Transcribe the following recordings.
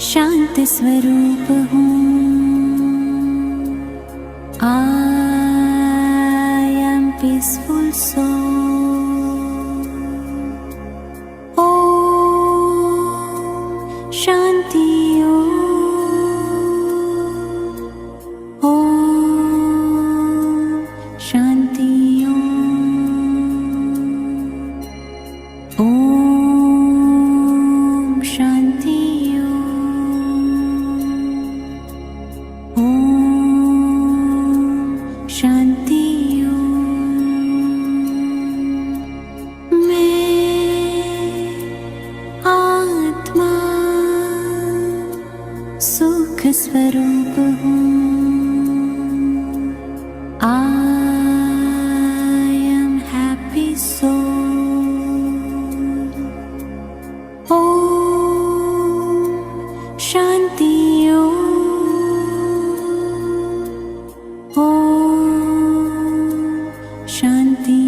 शांत स्वरूप हूँ। I am peaceful soul. Om Shanti Om Shanti Om Shanti शांति मैं आत्मा सुख स्वरूप हूँ। I am happy soul. Om Shanti Om Shanti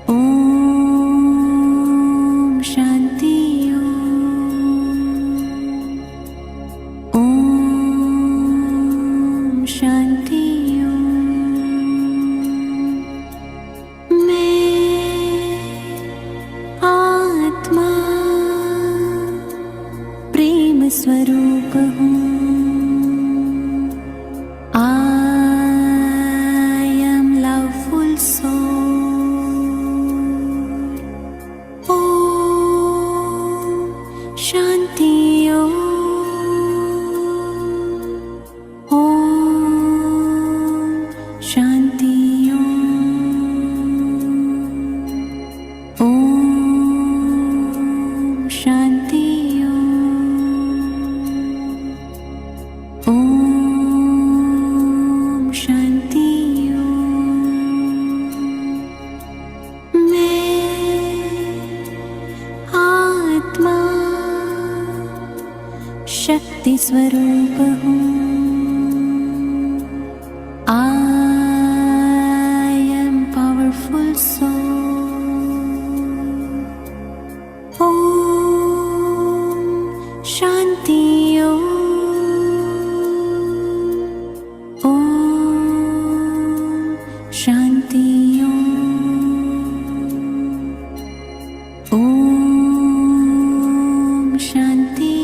Om Shanti Om Shanti मैं आत्मा प्रेम स्वरूप हूँ। I am loveful soul. Om Shanti Om Shanti Om Shanti Om Shanti मैं आत्मा शक्ति स्वरूप हूँ। I am powerful soul. Om Shanti Om Shanti Om Shanti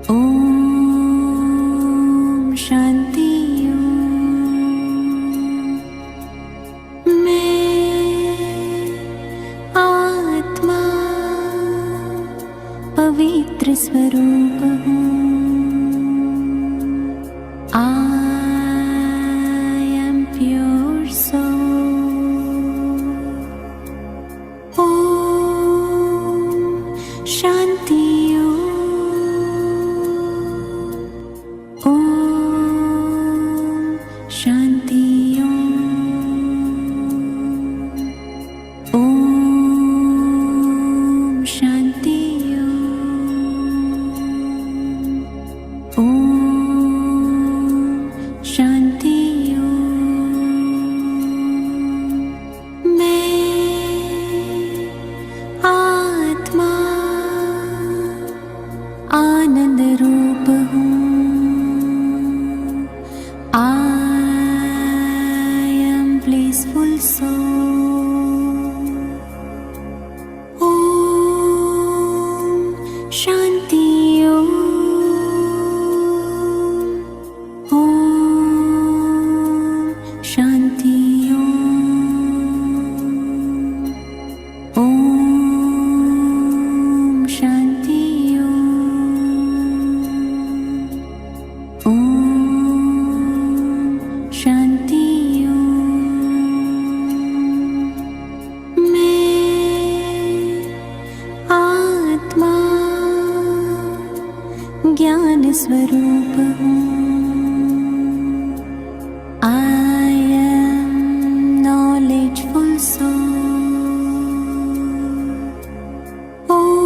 Om Shanti मैं आत्मा पवित्र स्वरूप हूँ। I am pure soul. Om Shanti Om Shanti Om Shanti Om Shanti मैं आत्मा आनंद रूप हूँ। I am blissful soul. Om Shanti Om Shanti Om Shanti Om Shanti मैं आत्मा ज्ञान स्वरूप हूँ। I am knowledgeful soul. Om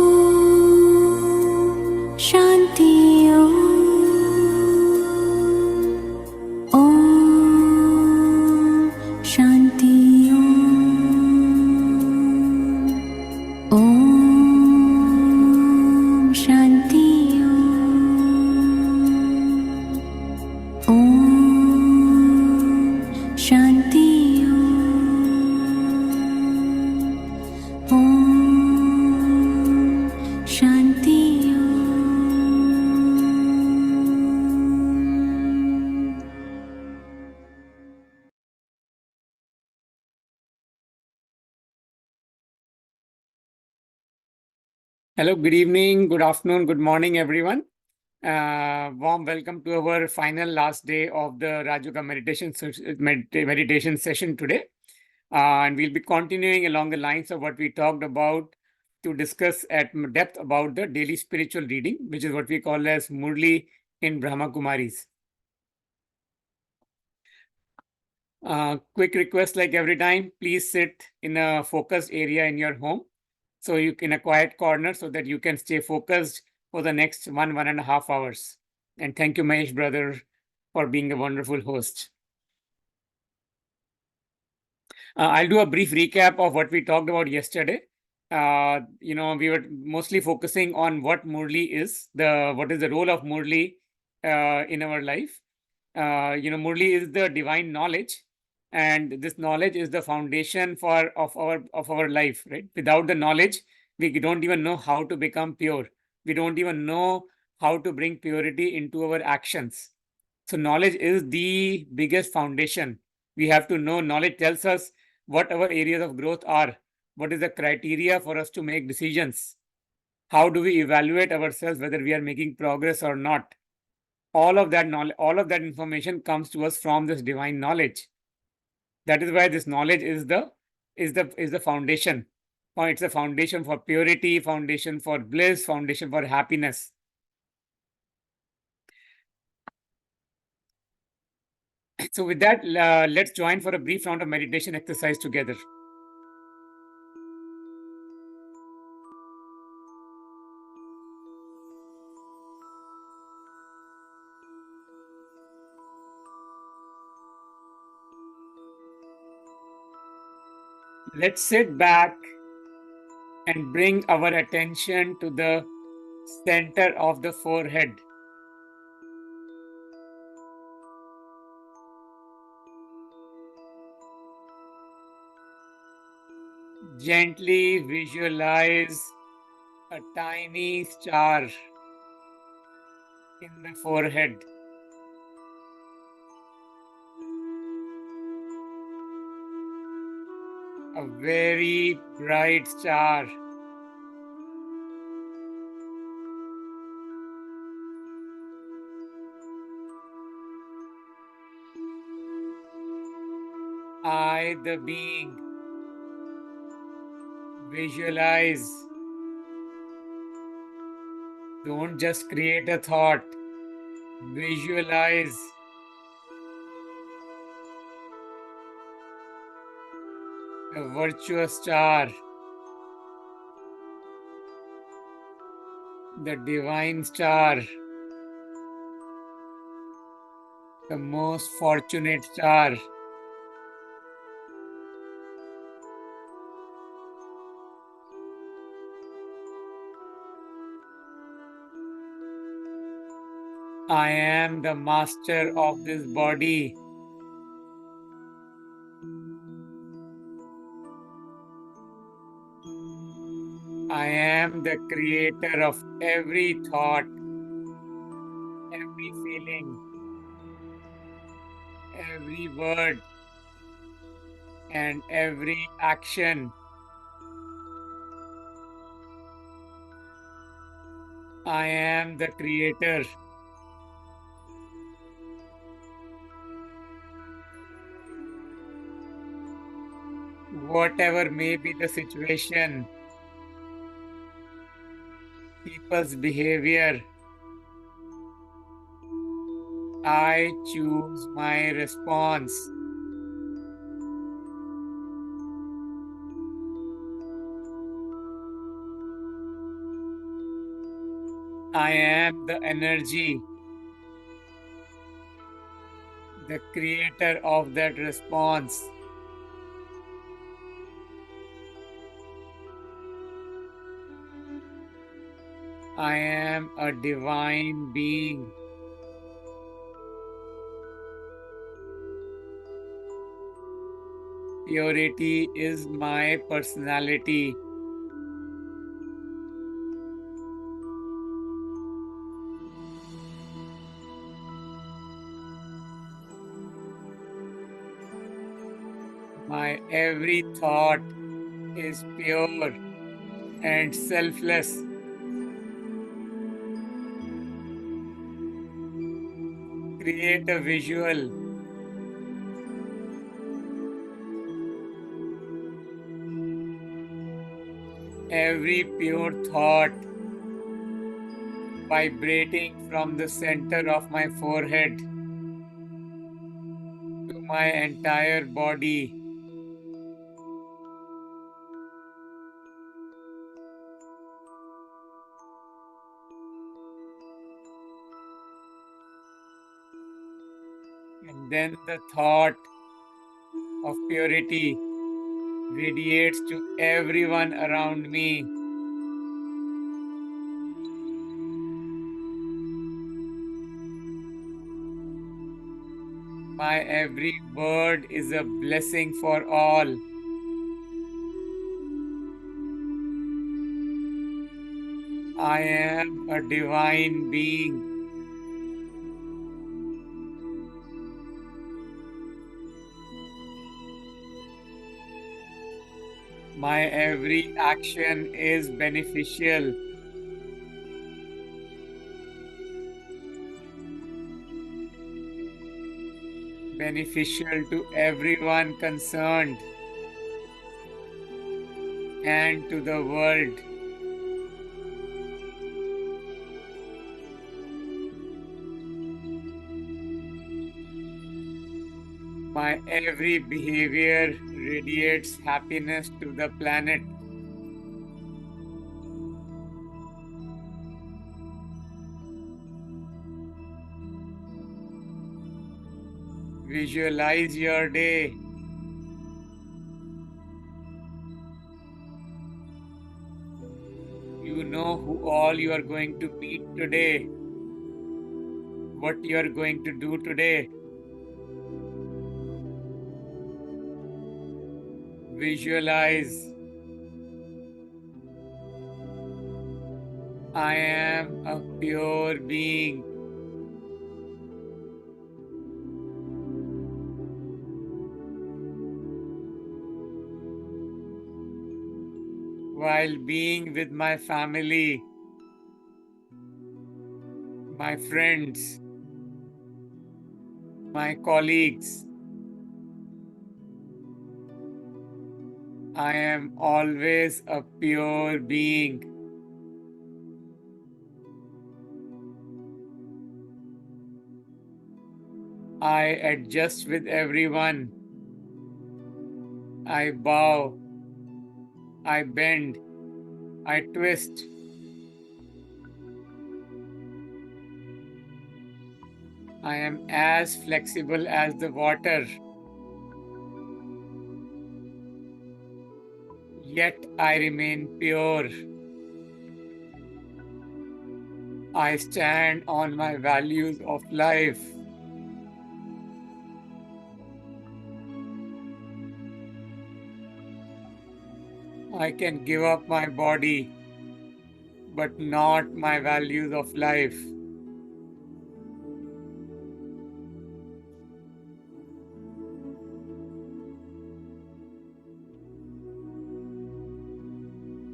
Shanti Om Shanti Om Shanti Om. Hello, good evening, good afternoon, good morning, everyone. Warm welcome to our final last day of the Rajoga meditation session today. And we'll be continuing along the lines of what we talked about to discuss at depth about the daily spiritual reading, which is what we call as Murli in Brahma Kumaris. Quick request like every time, please sit in a focused area in your home. So you in a quiet corner so that you can stay focused for the next 1.5 hours. And thank you, Mahesh brother, for being a wonderful host. I'll do a brief recap of what we talked about yesterday. We were mostly focusing on what Murli is, what is the role of Murli in our life. Murli is the divine knowledge, and this knowledge is the foundation of our life. Right? Without the knowledge, we don't even know how to become pure. We don't even know how to bring purity into our actions. So knowledge is the biggest foundation. We have to know. Knowledge tells us what our areas of growth are, what is the criteria for us to make decisions, how do we evaluate ourselves whether we are making progress or not. All of that knowledge, all of that information comes to us from this divine knowledge. That is why this knowledge is the foundation. It's a foundation for purity, foundation for bliss, foundation for happiness. So with that, let's join for a brief round of meditation exercise together. Let's sit back and bring our attention to the center of the forehead. Gently visualize a tiny star in the forehead. A very bright star. I, the being, visualize. Don't just create a thought. Visualize. A virtuous star. The divine star. The most fortunate star. I am the master of this body. I am the creator of every thought, every feeling, every word, and every action. I am the creator. Whatever may be the situation, people's behavior, I choose my response. I am the energy, the creator of that response. I am a divine being. Purity is my personality. Every thought is pure and selfless. Create a visual. Every pure thought vibrating from the center of my forehead to my entire body. And then the thought of purity radiates to everyone around me. My every word is a blessing for all. I am a divine being. My every action is beneficial. Beneficial to everyone concerned and to the world. My every behavior radiates happiness to the planet. Visualize your day. You know who all you are going to meet today, what you are going to do today. Visualize. I am a pure being. While being with my family, my friends, my colleagues, I am always a pure being. I adjust with everyone. I bow. I bend. I twist. I am as flexible as the water. Yet I remain pure. I stand on my values of life. I can give up my body, but not my values of life.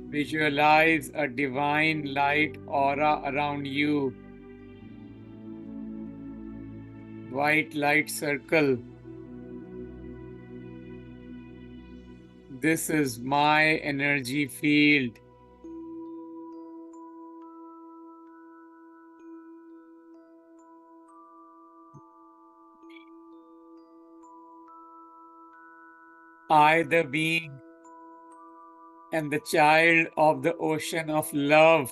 Visualize a divine light aura around you. White light circle. This is my energy field. I, the being, am the child of the ocean of love,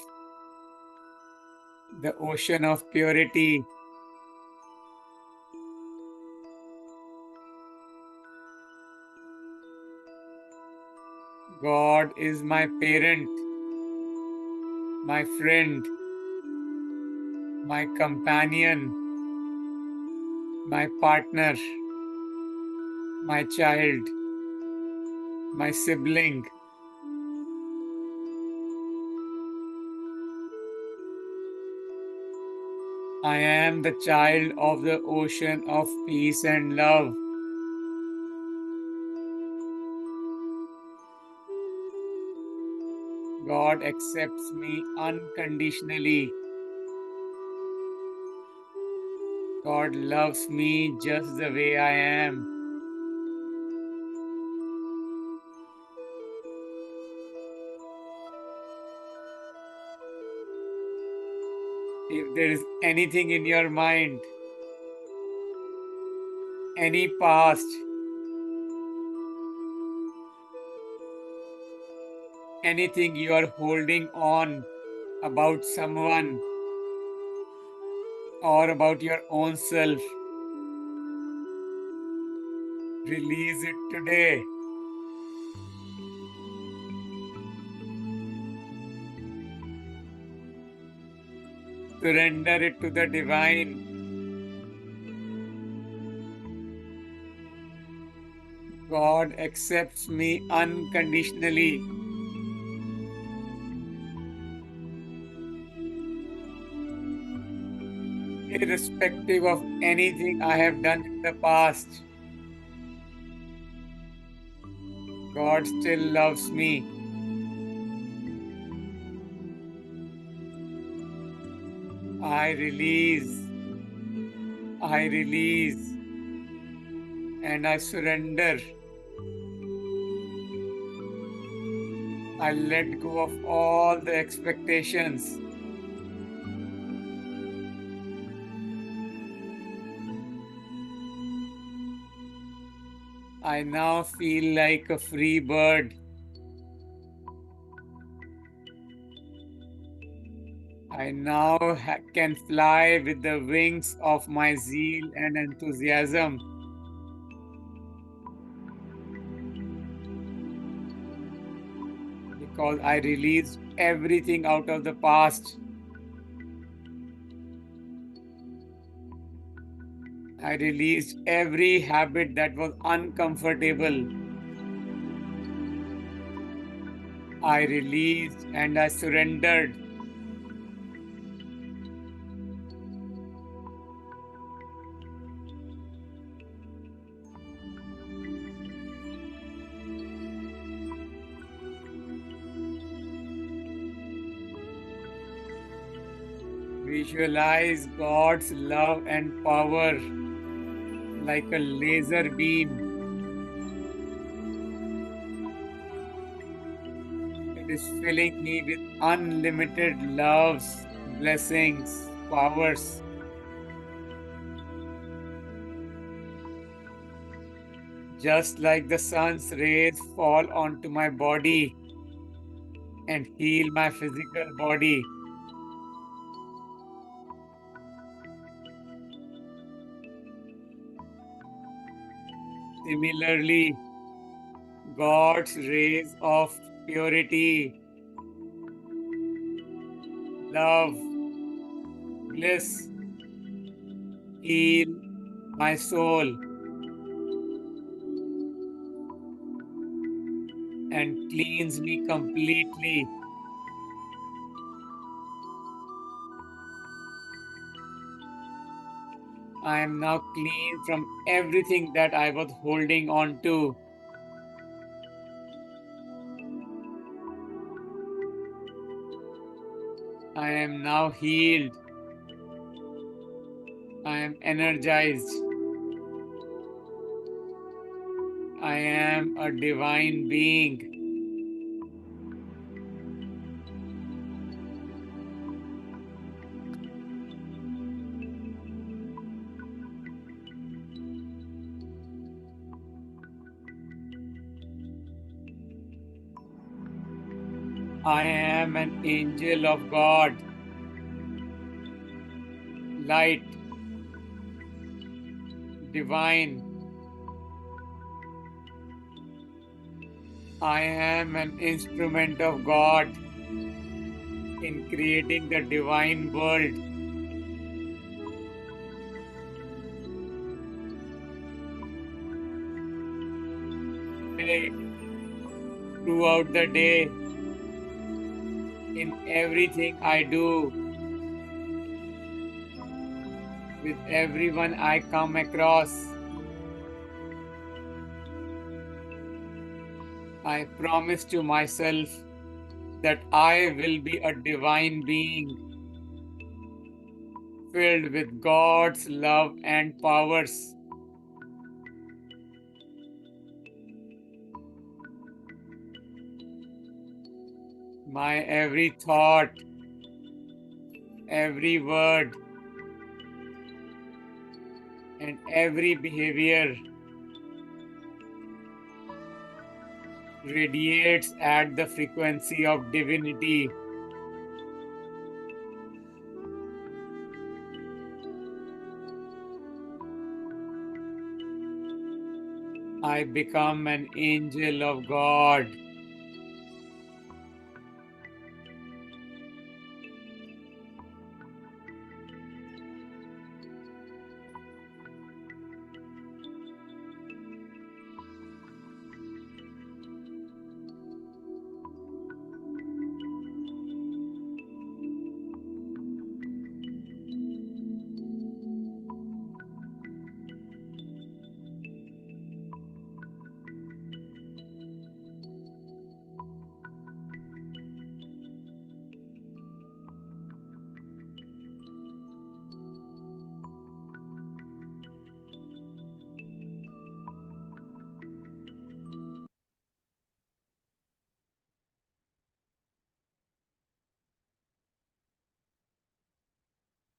the ocean of purity. God is my parent, my friend, my companion, my partner, my child, my sibling. I am the child of the ocean of peace and love. God accepts me unconditionally. God loves me just the way I am. If there is anything in your mind, any past, anything you are holding on about someone or about your own self, release it today. Surrender it to the divine. God accepts me unconditionally, irrespective of anything I have done in the past. God still loves me. I release, and I surrender. I let go of all the expectations. I now feel like a free bird. I now can fly with the wings of my zeal and enthusiasm. Because I released everything out of the past. I released every habit that was uncomfortable. I released and I surrendered. Visualize God's love and power like a laser beam. It is filling me with unlimited loves, blessings, powers. Just like the sun's rays fall onto my body and heal my physical body. Similarly, God's rays of purity, love, bliss heal my soul and cleans me completely. I am now clean from everything that I was holding on to. I am now healed. I am energized. I am a divine being. I am an angel of God. Light, divine. I am an instrument of God in creating the divine world. Today, throughout the day, in everything I do, with everyone I come across, I promise to myself that I will be a divine being filled with God's love and powers. My every thought, every word, and every behavior radiates at the frequency of divinity. I become an angel of God.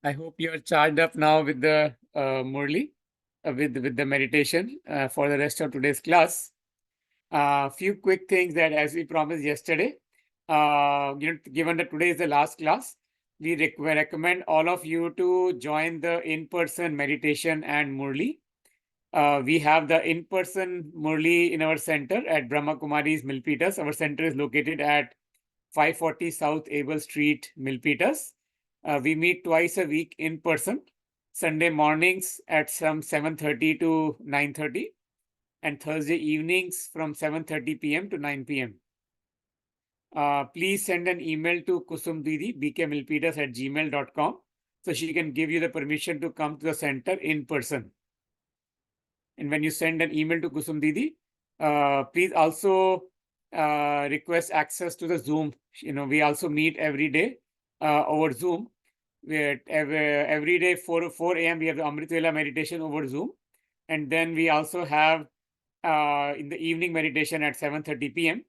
I hope you are charged up now with the Murli, with the meditation for the rest of today's class. Few quick things that, as we promised yesterday, given that today is the last class, we recommend all of you to join the in-person meditation and Murli. We have the in-person Murli in our center at Brahma Kumari's Milpitas. Our center is located at 540 South Abel Street, Milpitas. We meet twice a week in person, Sunday mornings at some 7:30 to 9:30, and Thursday evenings from 7:30 p.m. to 9 p.m. Please send an email to kusumdidi, bkmilpitas@gmail.com, so she can give you the permission to come to the center in person. And when you send an email to Kusumdidi, please also request access to the Zoom. We also meet every day over Zoom. Every day 4 a.m. we have the Amrit Vela meditation over Zoom. And then we also have in the evening meditation at 7:30 p.m.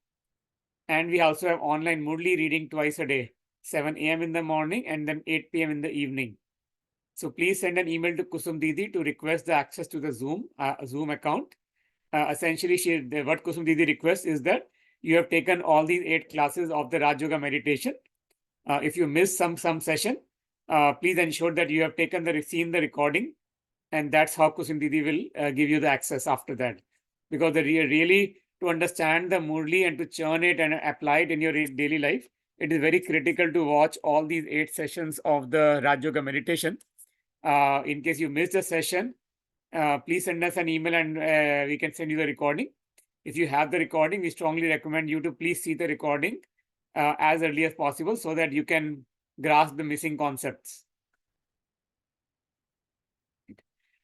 And we also have online Murli reading twice a day, 7 a.m. in the morning and then 8 p.m. in the evening. So please send an email to Kusum Didi to request the access to the Zoom account. Essentially, what Kusum Didi requests is that you have taken all these 8 classes of the Raj Yoga meditation. If you miss some session, please ensure that you have seen the recording, and that's how Kusum Didi will give you the access after that. Because really, to understand the Murli and to churn it and apply it in your daily life, it is very critical to watch all these 8 sessions of the Raj Yoga meditation. In case you missed a session, please send us an email and we can send you the recording. If you have the recording, we strongly recommend you to please see the recording as early as possible so that you can grasp the missing concepts.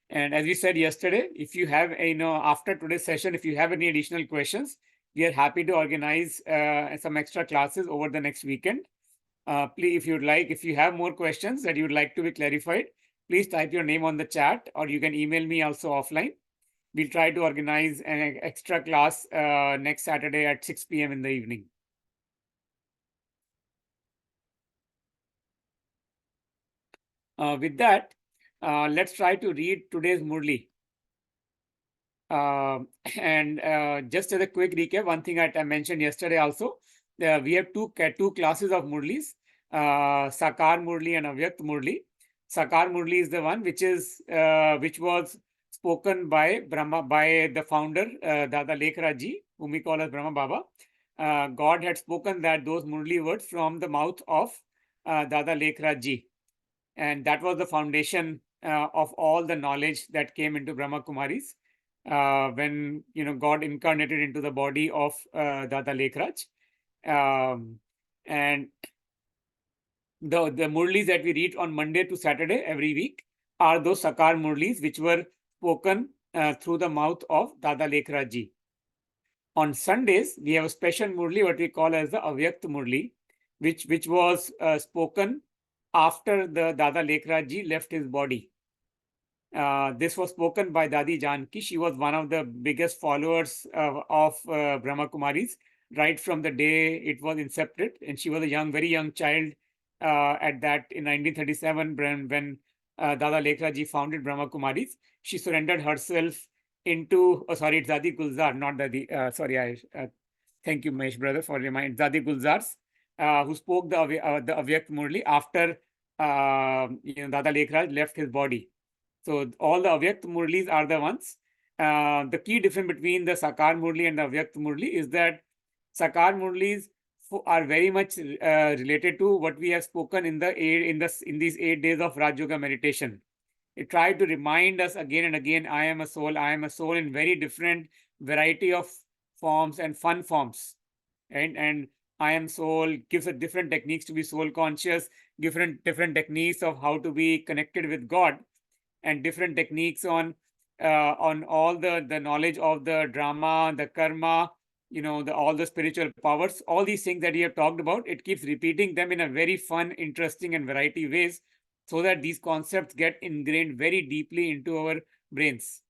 And as we said yesterday, if you have, after today's session, if you have any additional questions, we are happy to organize some extra classes over the next weekend. Please, if you have more questions that you would like to be clarified, please type your name on the chat, or you can email me also offline. We'll try to organize an extra class next Saturday at 6 p.m. in the evening. With that, let's try to read today's Murli. And just as a quick recap, one thing I mentioned yesterday also, we have two classes of Murlis, Sakar Murli and Avyakt Murli. Sakar Murli is the one which was spoken by the founder, Dada Lekhraj Ji, whom we call as Brahma Baba. God had spoken those Murli words from the mouth of Dada Lekhraj Ji. And that was the foundation of all the knowledge that came into Brahma Kumaris when God incarnated into the body of Dada Lekhraj. And the Murlis that we read on Monday to Saturday every week are those Sakar Murlis which were spoken through the mouth of Dada Lekhraj Ji. On Sundays, we have a special Murli, what we call as the Avyakt Murli, which was spoken after the Dada Lekhraj ji left his body. This was spoken by Dadi Janki. She was one of the biggest followers of Brahma Kumaris right from the day it was incepted. And she was a very young child at that in 1937 when Dada Lekhraj ji founded Brahma Kumaris. She surrendered herself into, oh, sorry, it's Dadi Gulzar, not Dadi. Thank you, Mahesh brother, for reminding Dadi Gulzars, who spoke the Avyakt Murli after Dada Lekhraj left his body. So all the Avyakt Murlis are the ones. The key difference between the Sakar Murli and the Avyakt Murli is that Sakar Murlis are very much related to what we have spoken in these 8 days of Raj Yoga meditation. It tried to remind us again and again, I am a soul in very different variety of forms and fun forms. And I am soul gives a different techniques to be soul conscious, different techniques of how to be connected with God, and different techniques on all the knowledge of the drama, the karma, all the spiritual powers, all these things that you have talked about. It keeps repeating them in a very fun, interesting, and variety ways, so that these concepts get ingrained very deeply into our brains.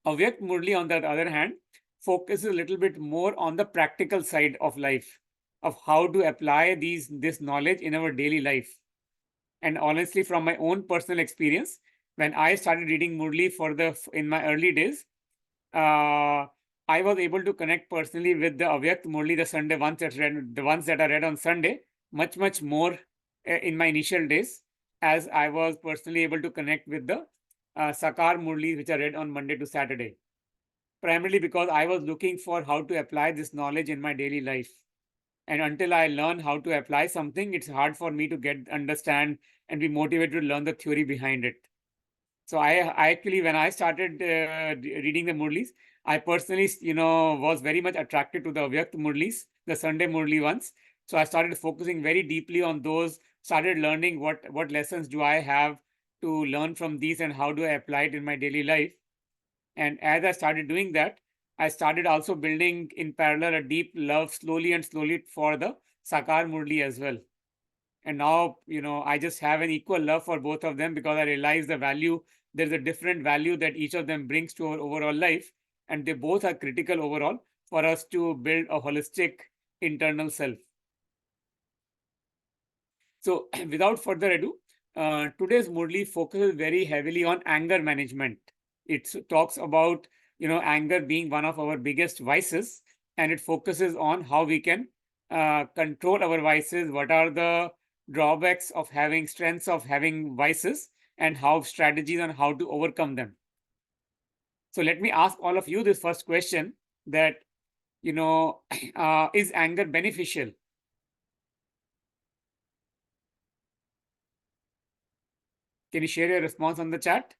Avyakt Murli, on the other hand, focuses a little bit more on the practical side of life, of how to apply this knowledge in our daily life. And honestly, from my own personal experience, when I started reading Murli in my early days, I was able to connect personally with the Avyakt Murli, the ones that I read on Sunday, much more in my initial days, as I was personally able to connect with the Sakar Murli, which I read on Monday to Saturday. Primarily because I was looking for how to apply this knowledge in my daily life. And until I learn how to apply something, it's hard for me to understand and be motivated to learn the theory behind it. So I actually, when I started reading the Murlis, I personally, was very much attracted to the Avyakt Murlis, the Sunday Murli ones. So I started focusing very deeply on those, started learning what lessons do I have to learn from these and how do I apply it in my daily life. And as I started doing that, I started also building in parallel a deep love slowly for the Sakar Murli as well. And now, I just have an equal love for both of them, because I realize the value, there's a different value that each of them brings to our overall life. And they both are critical overall for us to build a holistic internal self. So without further ado, today's Murli focuses very heavily on anger management. It talks about, anger being one of our biggest vices, and it focuses on how we can control our vices, what are the drawbacks of having strengths of having vices, and how strategies on how to overcome them. So let me ask all of you this first question, that, is anger beneficial? Can you share your response on the chat?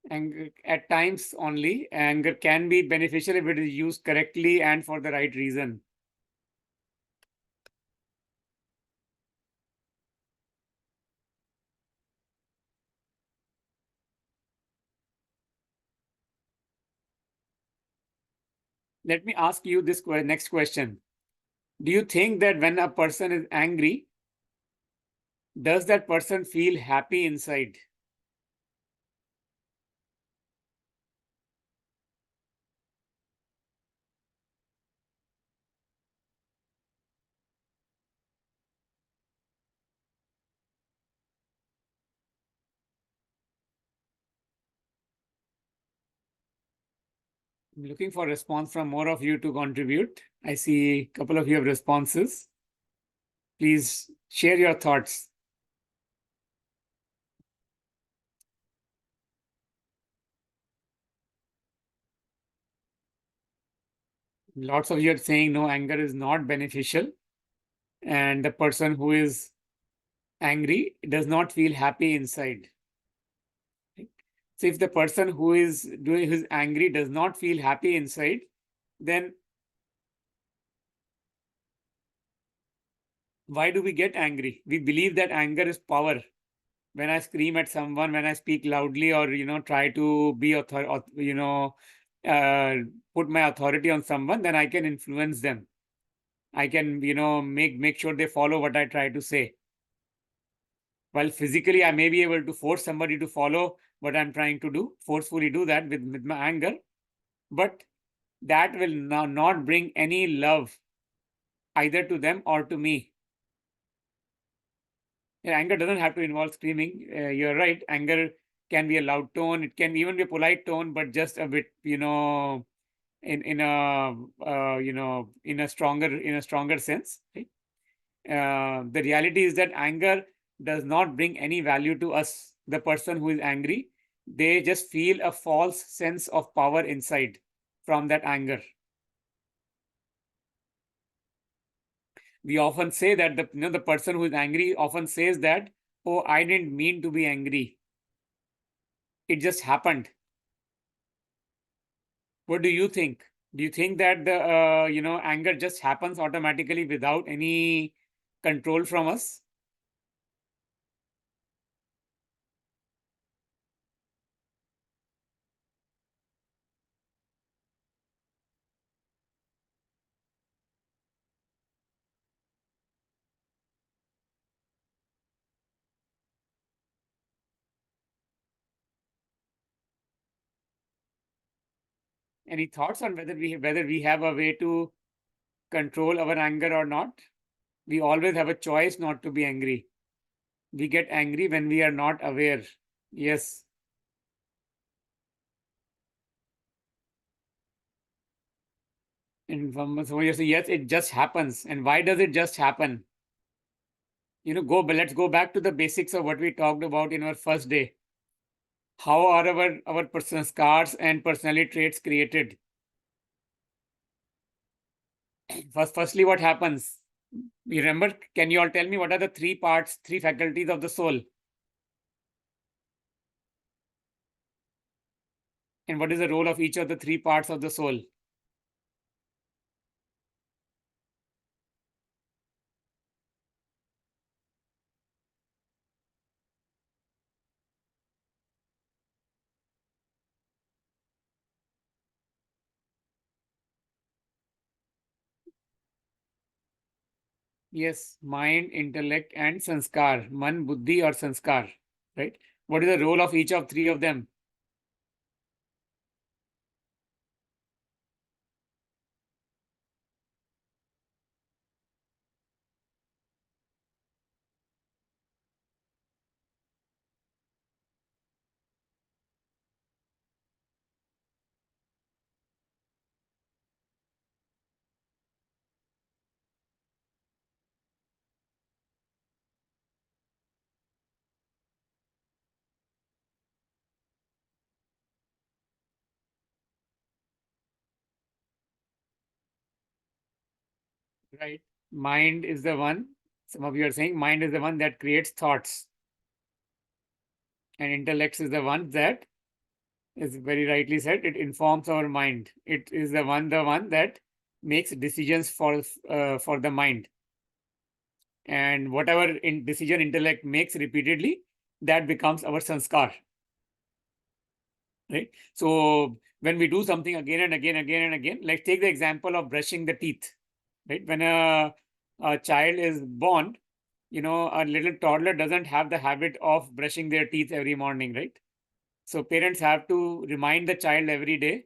Anger, at times only, anger can be beneficial if it is used correctly and for the right reason. Let me ask you this next question. Do you think that when a person is angry, does that person feel happy inside? I'm looking for response from more of you to contribute. I see a couple of you have responses. Please share your thoughts. Lots of you are saying no, anger is not beneficial. And the person who is angry does not feel happy inside. So if the person who's angry does not feel happy inside, then Why do we get angry? We believe that anger is power. When I scream at someone, when I speak loudly, or try to be uh, put my authority on someone, then I can influence them. I can make sure they follow what I try to say. While physically I may be able to force somebody to follow what I'm trying to do, forcefully do that with my anger, but that will not bring any love either to them or to me. Anger doesn't have to involve screaming. You're right. Anger can be a loud tone. It can even be a polite tone, but just a bit, in a stronger sense. Right? The reality is that anger does not bring any value to us. The person who is angry, they just feel a false sense of power inside from that anger. We often say that the person who is angry often says that, "Oh, I didn't mean to be angry. It just happened." What do you think? Do you think that the anger just happens automatically without any control from us? Any thoughts on whether we have a way to control our anger or not? We always have a choice not to be angry. We get angry when we are not aware. Yes. And so you say, yes, it just happens. And why does it just happen? Let's go back to the basics of what we talked about in our first day. How are our personal scars and personality traits created? Firstly, what happens? You remember? Can you all tell me what are the three parts, three faculties of the soul? And what is the role of each of the three parts of the soul? Yes, mind, intellect, and sanskar. Man, buddhi, or sanskar. Right? What is the role of each of three of them? Right? Mind is the one, some of you are saying mind is the one that creates thoughts, and intellect is the one that is very rightly said, it informs our mind. It is the one that makes decisions for the mind. And whatever decision intellect makes repeatedly, that becomes our sanskar. Right? So when we do something again and again, again and again, let's take the example of brushing the teeth. Right? When a child is born, a little toddler doesn't have the habit of brushing their teeth every morning, right? So parents have to remind the child every day.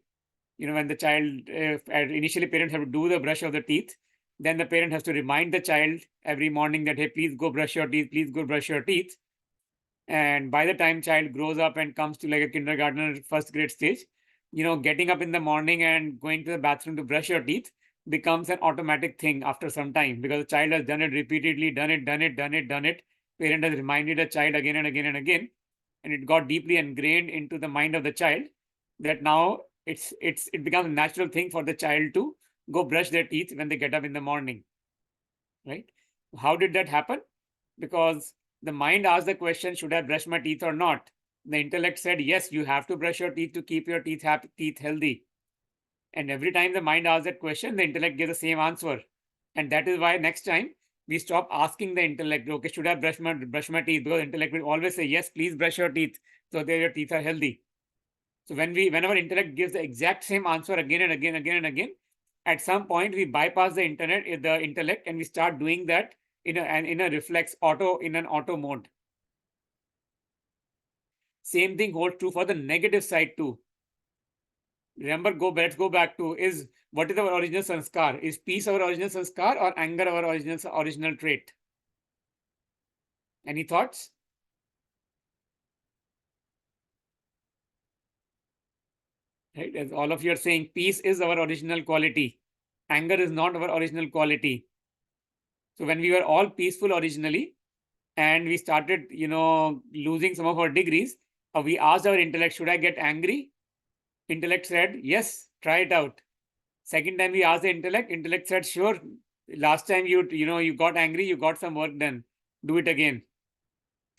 When the child, initially parents have to do the brush of the teeth. Then the parent has to remind the child every morning that, hey, please go brush your teeth, please go brush your teeth. And by the time child grows up and comes to like a kindergarten or first grade stage, getting up in the morning and going to the bathroom to brush your teeth becomes an automatic thing after some time, because the child has done it repeatedly, done it. Parent has reminded the child again and again and again, and it got deeply ingrained into the mind of the child that now it becomes a natural thing for the child to go brush their teeth when they get up in the morning. Right? How did that happen? Because the mind asked the question, should I brush my teeth or not? The intellect said, yes, you have to brush your teeth to keep your teeth healthy. And every time the mind asks that question, the intellect gives the same answer. And that is why next time We stop asking the intellect, okay, should I brush my teeth? Because intellect will always say, yes, please brush your teeth, so that your teeth are healthy. So whenever intellect gives the exact same answer again and again, at some point we bypass the intellect, and we start doing that in a reflex in an auto mode. Same thing holds true for the negative side too. Remember, let's go back to what is our original sanskar? Is peace our original sanskar or anger our original trait? Any thoughts? Right? As all of you are saying, peace is our original quality. Anger is not our original quality. So when we were all peaceful originally, and we started, losing some of our degrees, we asked our intellect, should I get angry? Intellect said, yes, try it out. Second time we asked the intellect said, sure, last time you got angry, you got some work done. Do it again.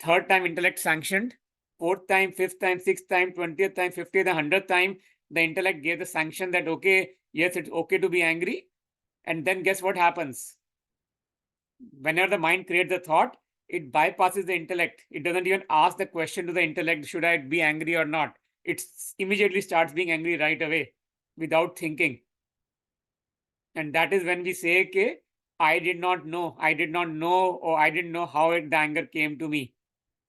Third time, intellect sanctioned. Fourth time, fifth time, sixth time, 20th time, 50th, 100th time, the intellect gave the sanction that, okay, yes, it's okay to be angry. And then guess what happens? Whenever the mind creates a thought, it bypasses the intellect. It doesn't even ask the question to the intellect, should I be angry or not? It immediately starts being angry right away without thinking. And that is when we say, okay, I did not know, or I didn't know how the anger came to me.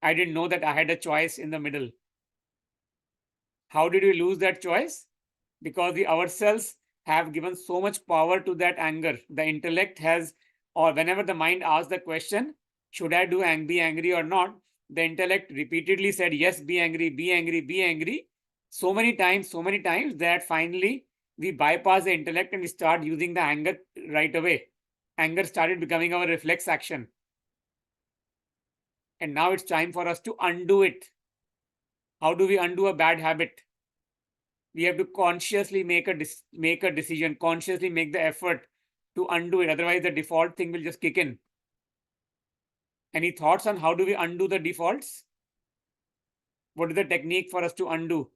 I didn't know that I had a choice in the middle. How did we lose that choice? Because we ourselves have given so much power to that anger. The intellect has, or whenever the mind asks the question, should I be angry or not? The intellect repeatedly said, yes, be angry, be angry, be angry. So many times that finally we bypass the intellect and we start using the anger right away. Anger started becoming our reflex action. And now it's time for us to undo it. How do we undo a bad habit? We have to consciously make a decision, consciously make the effort to undo it. Otherwise, the default thing will just kick in. Any thoughts on how do we undo the defaults? What is the technique for us to undo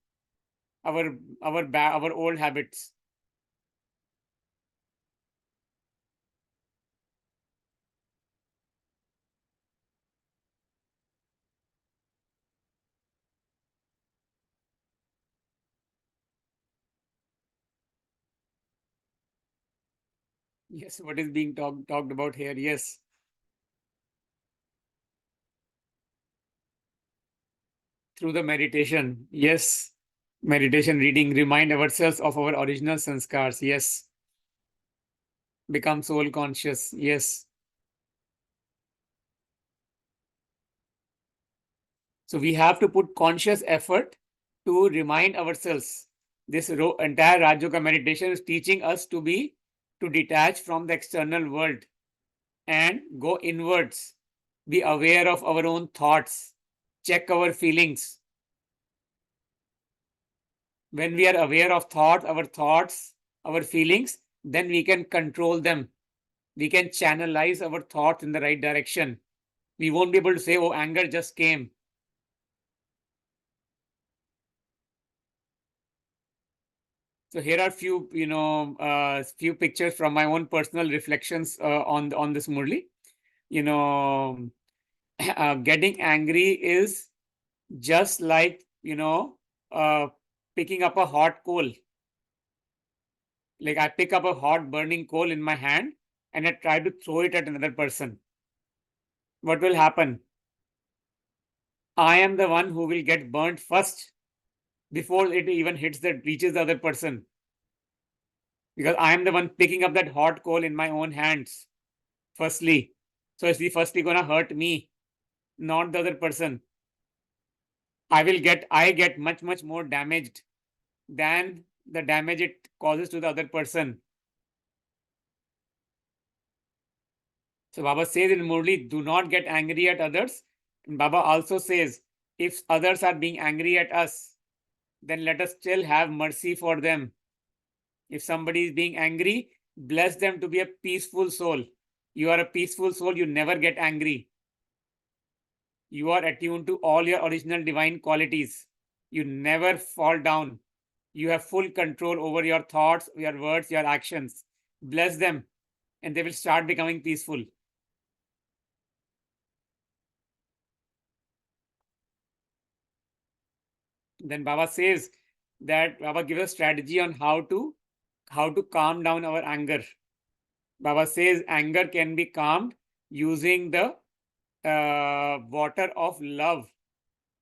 our old habits? Yes, what is being talked about here? Yes. Through the meditation. Yes. Meditation, reading, remind ourselves of our original sanskars. Yes. Become soul conscious. Yes. So we have to put conscious effort to remind ourselves. This entire Raj Yoga meditation is teaching us to detach from the external world and go inwards. Be aware of our own thoughts. Check our feelings. When we are aware of our feelings, then we can control them. We can channelize our thoughts in the right direction. We won't be able to say, oh, anger just came. So here are few pictures from my own personal reflections on this, Murli. Getting angry is just like picking up a hot coal. Like I pick up a hot burning coal in my hand and I try to throw it at another person. What will happen? I am the one who will get burnt first before it even reaches the other person. Because I am the one picking up that hot coal in my own hands. Firstly. So it's firstly gonna hurt me, not the other person. I get much more damaged than the damage it causes to the other person. So Baba says in Murli, do not get angry at others. And Baba also says, if others are being angry at us, then let us still have mercy for them. If somebody is being angry, bless them to be a peaceful soul. You are a peaceful soul, you never get angry. You are attuned to all your original divine qualities. You never fall down. You have full control over your thoughts, your words, your actions. Bless them, and they will start becoming peaceful. Then Baba says that Baba gives a strategy on how to calm down our anger. Baba says anger can be calmed using the water of love.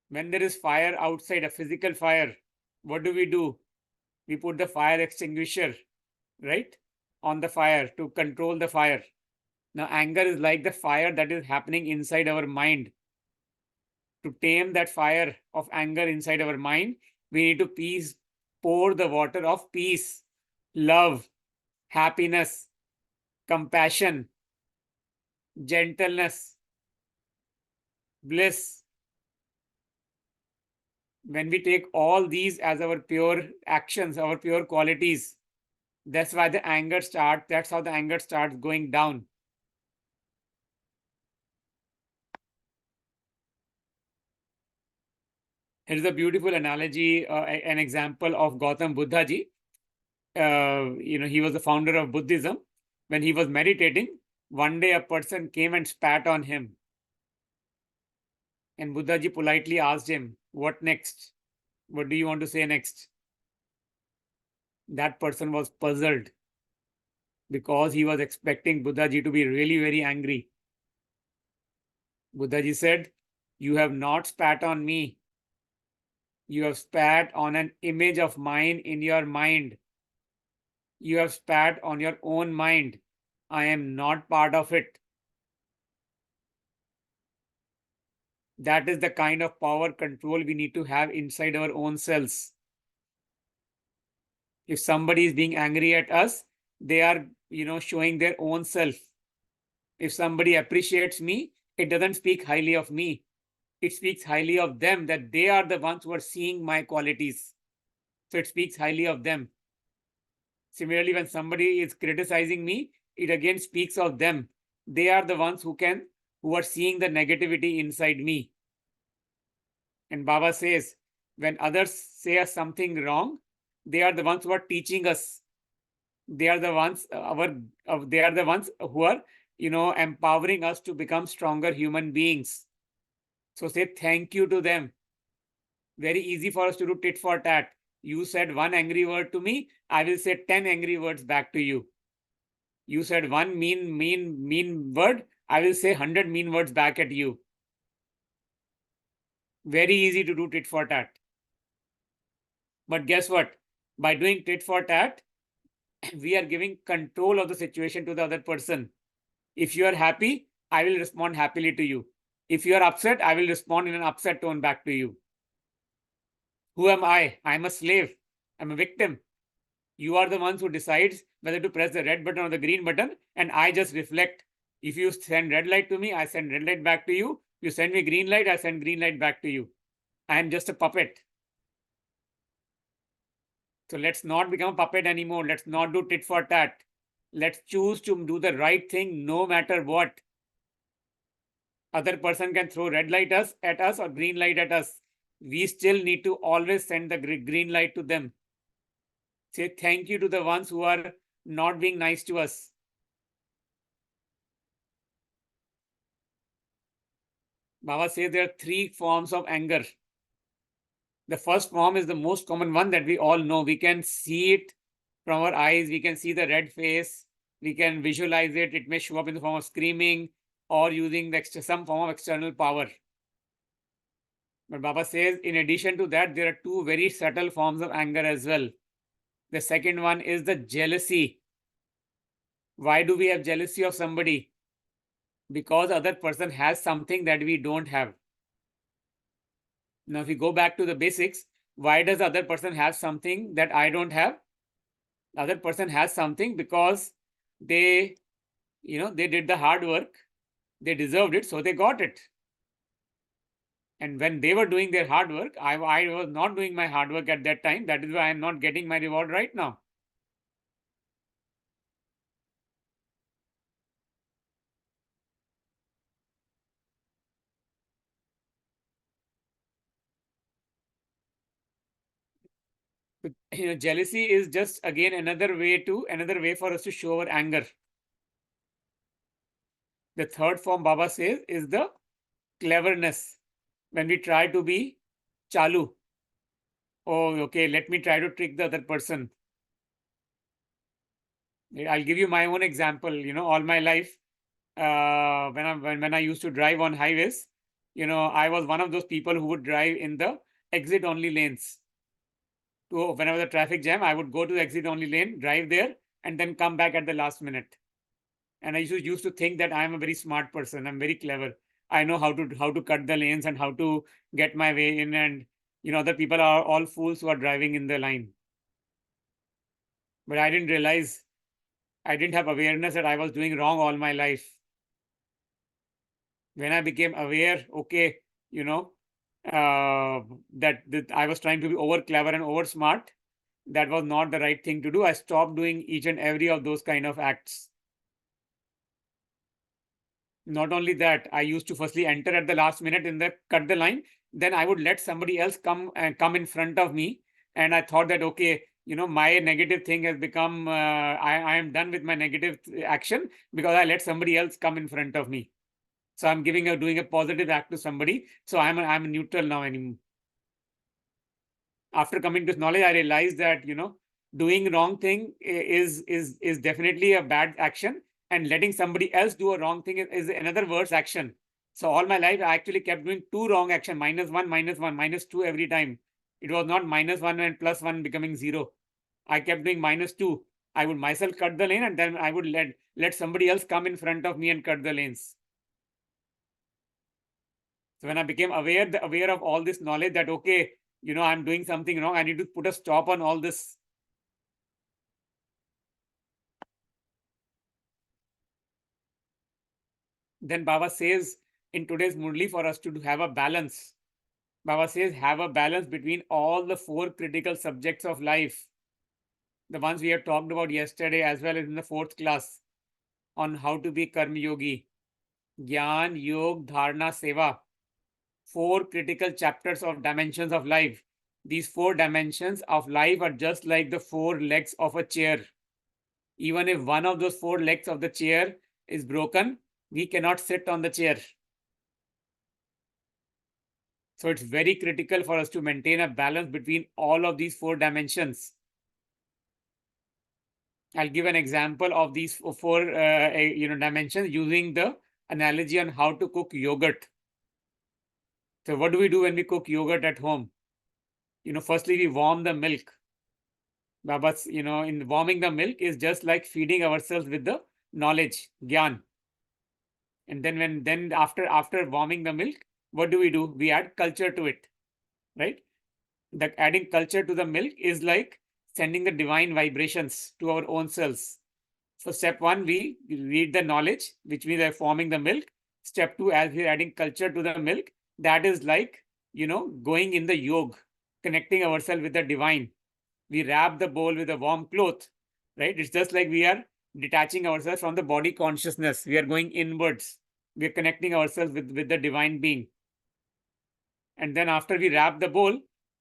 When there is fire outside, a physical fire, what do? We put the fire extinguisher, right, on the fire to control the fire. Now, anger is like the fire that is happening inside our mind. To tame that fire of anger inside our mind, we need to pour the water of peace, love, happiness, compassion, gentleness, bliss. When we take all these as our pure actions, our pure qualities, that's how the anger starts going down. Here's a beautiful analogy, an example of Gautam Buddha ji. He was the founder of Buddhism. When he was meditating, one day a person came and spat on him. And Buddha ji politely asked him, "What next? What do you want to say next?" That person was puzzled because he was expecting Buddha ji to be really very angry. Buddha ji said, "You have not spat on me. You have spat on an image of mine in your mind. You have spat on your own mind. I am not part of it." That is the kind of power control we need to have inside our own selves. If somebody is being angry at us, they are, showing their own self. If somebody appreciates me, it doesn't speak highly of me. It speaks highly of them, that they are the ones who are seeing my qualities. So it speaks highly of them. Similarly, when somebody is criticizing me, it again speaks of them. They are the ones who are seeing the negativity inside me. And Baba says, when others say us something wrong, they are the ones who are teaching us. They are the ones who are, empowering us to become stronger human beings. So say thank you to them. Very easy for us to do tit for tat. You said one angry word to me, I will say 10 angry words back to you. You said one mean word, I will say 100 mean words back at you. Very easy to do tit for tat. But guess what? By doing tit for tat, we are giving control of the situation to the other person. If you are happy, I will respond happily to you. If you are upset, I will respond in an upset tone back to you. Who am I? I'm a slave. I'm a victim. You are the ones who decides whether to press the red button or the green button, and I just reflect. If you send red light to me, I send red light back to you. You send me green light, I send green light back to you. I am just a puppet. So let's not become a puppet anymore. Let's not do tit for tat. Let's choose to do the right thing no matter what. Other person can throw red light at us or green light at us. We still need to always send the green light to them. Say thank you to the ones who are not being nice to us. Baba says there are 3 forms of anger. The first form is the most common one that we all know. We can see it from our eyes. We can see the red face. We can visualize it. It may show up in the form of screaming or using some form of external power. But Baba says, in addition to that, there are 2 very subtle forms of anger as well. The second one is the jealousy. Why do we have jealousy of somebody? Because other person has something that we don't have. Now, if we go back to the basics, why does the other person have something that I don't have? The other person has something because they did the hard work. They deserved it, so they got it. And when they were doing their hard work, I was not doing my hard work at that time. That is why I'm not getting my reward right now. Jealousy is just again another way for us to show our anger. The third form Baba says is the cleverness. When we try to be chalu, Oh, okay, let me try to trick the other person. I'll give you my own example. All my life, when I used to drive on highways, I was one of those people who would drive in the exit only lanes. Whenever the traffic jam, I would go to the exit only lane, drive there, and then come back at the last minute. And I used to think that I am a very smart person. I'm very clever. I know how to cut the lanes and how to get my way in. And other people are all fools who are driving in the line. But I didn't realize, I didn't have awareness that I was doing wrong all my life. When I became aware, okay, you know, that I was trying to be over clever and over smart, that was not the right thing to do. I stopped doing each and every of those kind of acts. Not only that, I used to firstly enter at the last minute in the cut the line. Then I would let somebody else come in front of me, and I thought that okay, my negative thing has become. I am done with my negative action because I let somebody else come in front of me. So I'm doing a positive act to somebody. So I'm neutral now anymore. After coming to this knowledge, I realized that doing wrong thing is definitely a bad action, and letting somebody else do a wrong thing is another worse action. So all my life, I actually kept doing two wrong action, -1, -2 every time. It was not -1 and +1 becoming 0. I kept doing -2. I would myself cut the lane, and then I would let somebody else come in front of me and cut the lanes. So when I became aware of all this knowledge that, okay, I'm doing something wrong, I need to put a stop on all this. Then Baba says in today's Murli for us to have a balance. Baba says, have a balance between all the four critical subjects of life. The ones we have talked about yesterday as well as in the fourth class on how to be Karma Yogi. Gyan, Yog, Dharana, Seva. Four critical chapters of dimensions of life. These four dimensions of life are just like the four legs of a chair. Even if one of those four legs of the chair is broken, we cannot sit on the chair. So it's very critical for us to maintain a balance between all of these four dimensions. I'll give an example of these four dimensions using the analogy on how to cook yogurt. So what do we do when we cook yogurt at home? Firstly, we warm the milk. Baba's, in warming the milk is just like feeding ourselves with the knowledge, gyan. And then after warming the milk, what do? We add culture to it, right? That adding culture to the milk is like sending the divine vibrations to our own cells. So step one, we read the knowledge, which means they're forming the milk. Step two, as we're adding culture to the milk, that is like, going in the yoga, connecting ourselves with the divine. We wrap the bowl with a warm cloth, right? It's just like we are detaching ourselves from the body consciousness. We are going inwards. We are connecting ourselves with the divine being. And then after we wrap the bowl,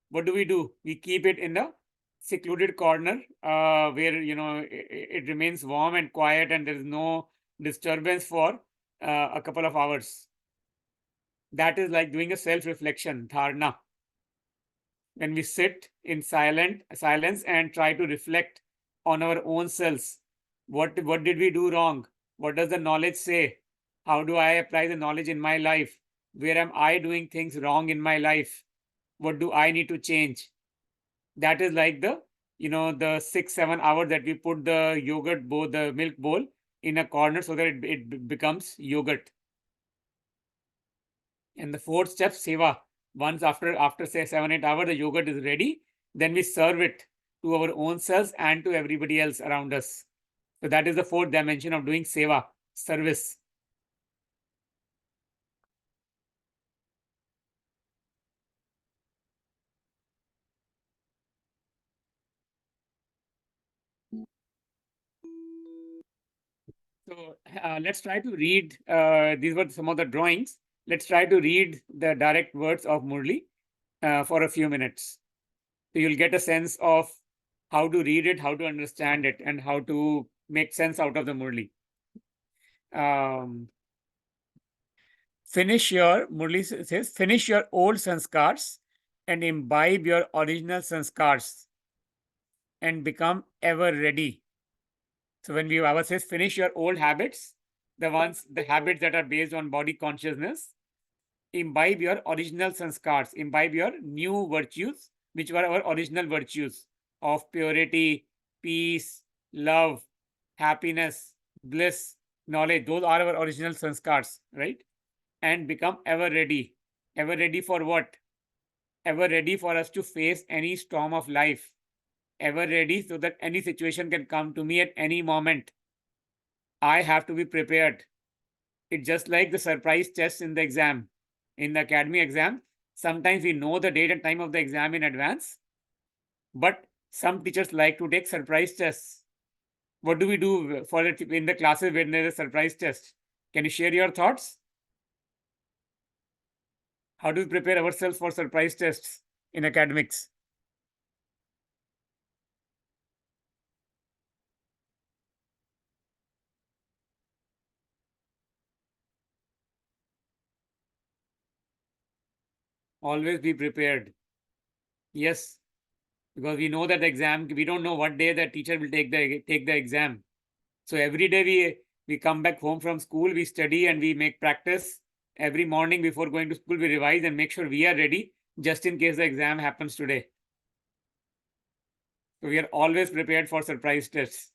what do? We keep it in a secluded corner where it remains warm and quiet, and there is no disturbance for a couple of hours. That is like doing a self-reflection, dharana. When we sit in silence and try to reflect on our own selves, what did we do wrong? What does the knowledge say? How do I apply the knowledge in my life? Where am I doing things wrong in my life? What do I need to change? That is like the 6-7 hours that we put the yogurt bowl, the milk bowl, in a corner so that it becomes yogurt. And the fourth step, seva. Once after say 7-8 hours, the yogurt is ready, then we serve it to our own selves and to everybody else around us. So that is the fourth dimension of doing seva, service. So let's try to read. These were some of the drawings. Let's try to read the direct words of Murli for a few minutes. So you'll get a sense of how to read it, how to understand it, and how to make sense out of the Murli. Murli says, finish your old sanskars and imbibe your original sanskars and become ever ready. So when we Baba says finish your old habits, the habits that are based on body consciousness, imbibe your original sanskars, imbibe your new virtues, which were our original virtues of purity, peace, love, happiness, bliss, knowledge. Those are our original sanskars, right? And become ever ready. Ever ready for what? Ever ready for us to face any storm of life. Ever ready so that any situation can come to me at any moment. I have to be prepared. It's just like the surprise test in the exam, in the academy exam. Sometimes we know the date and time of the exam in advance, but some teachers like to take surprise tests. What do we do for it in the classes when there is a surprise test? Can you share your thoughts? How do we prepare ourselves for surprise tests in academics? Always be prepared. Yes, because we know that the exam, we don't know what day the teacher will take the exam. So every day we come back home from school, we study and we make practice. Every morning before going to school, we revise and make sure we are ready just in case the exam happens today. So we are always prepared for surprise tests.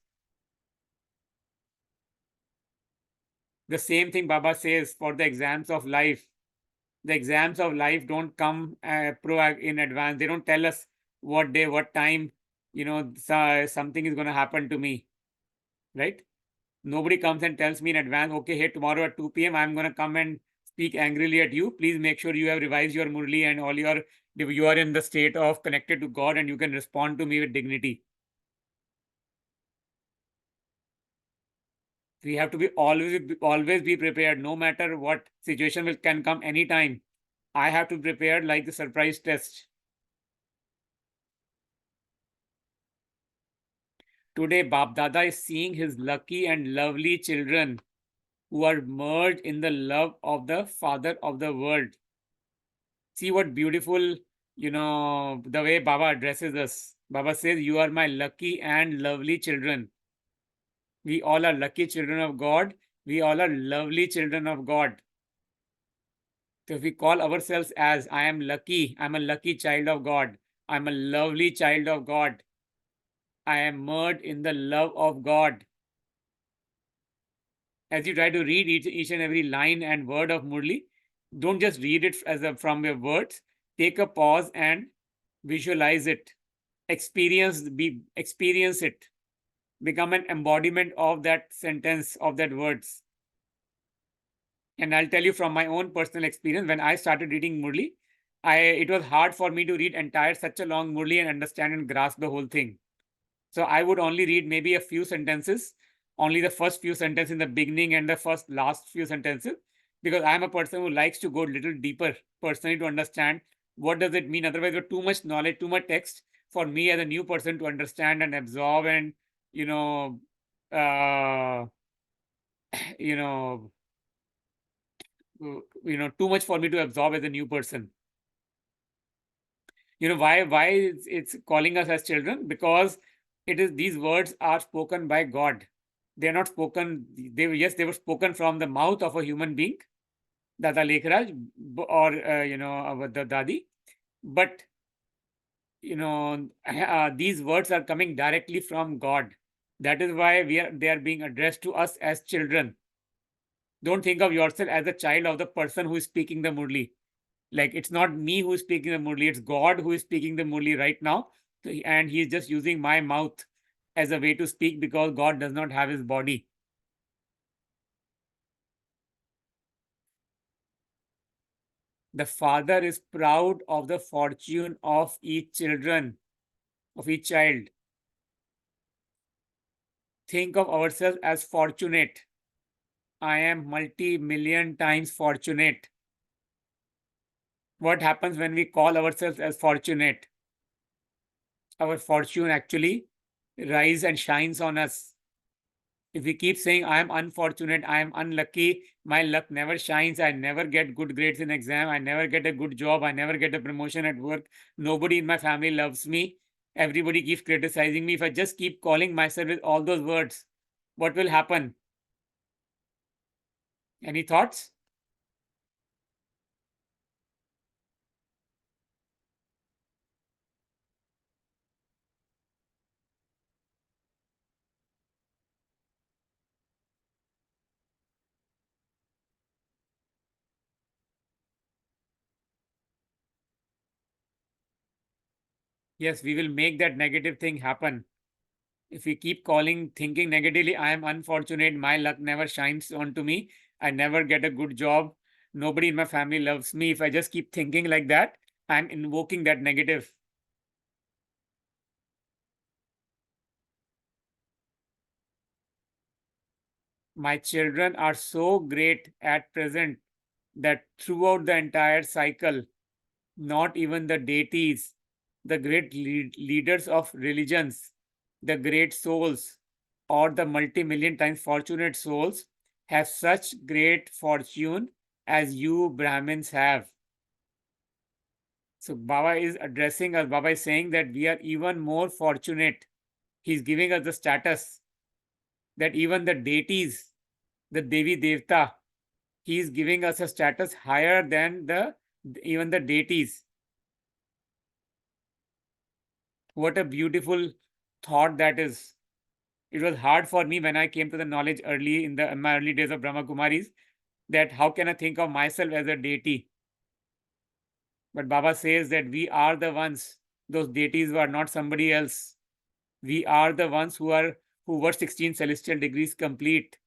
The same thing Baba says for the exams of life. The exams of life don't come in advance. They don't tell us what day, what time, something is going to happen to me, right? Nobody comes and tells me in advance, okay, hey, tomorrow at 2 p.m., I'm going to come and speak angrily at you. Please make sure you have revised your Murli and you are in the state of connected to God and you can respond to me with dignity. We have to be always be prepared, no matter what situation can come anytime. I have to prepare like the surprise test. Today, Bap Dada is seeing his lucky and lovely children who are merged in the love of the Father of the world. See what beautiful, the way Baba addresses us. Baba says, you are my lucky and lovely children. We all are lucky children of God. We all are lovely children of God. So if we call ourselves as, I am lucky, I'm a lucky child of God. I'm a lovely child of God. I am merged in the love of God. As you try to read each and every line and word of Murli, don't just read it from your words. Take a pause and visualize it. Experience it. Become an embodiment of that sentence, of that words. And I'll tell you from my own personal experience, when I started reading Murli, it was hard for me to read such a long Murli and understand and grasp the whole thing. So I would only read maybe a few sentences, only the first few sentences in the beginning and the last few sentences, because I'm a person who likes to go a little deeper personally to understand what does it mean. Otherwise, with too much knowledge, too much text for me as a new person to understand and absorb and, uh, you know, too much for me to absorb as a new person. Why it's calling us as children? Because these words are spoken by God. They're not spoken, they were spoken from the mouth of a human being, Dada Lekhraj, or the Dadi. But these words are coming directly from God. That is why they are being addressed to us as children. Don't think of yourself as a child of the person who is speaking the Murli. Like, it's not me who is speaking the Murli, it's God who is speaking the Murli right now. And he is just using my mouth as a way to speak because God does not have his body. The father is proud of the fortune of each child. Think of ourselves as fortunate. I am multi-million times fortunate. What happens when we call ourselves as fortunate? Our fortune actually rise and shines on us. If we keep saying, I am unfortunate, I am unlucky, my luck never shines, I never get good grades in exam, I never get a good job, I never get a promotion at work, nobody in my family loves me, everybody keeps criticizing me. If I just keep calling myself with all those words, what will happen? Any thoughts? Yes, we will make that negative thing happen. If we keep calling, thinking negatively, I am unfortunate, my luck never shines onto me, I never get a good job, nobody in my family loves me. If I just keep thinking like that, I'm invoking that negative. My children are so great at present that throughout the entire cycle, not even the deities, the great leaders of religions, the great souls, or the multi-million times fortunate souls have such great fortune as you Brahmins have. So Baba is addressing us. Baba is saying that we are even more fortunate. He's giving us the status that even the deities, the Devi Devta, he is giving us a status higher than the even the deities. What a beautiful thought that is. It was hard for me when I came to the knowledge early in my early days of Brahma Kumaris, that how can I think of myself as a deity? But Baba says that we are the ones, those deities were not somebody else. We are the ones who were 16 celestial degrees complete.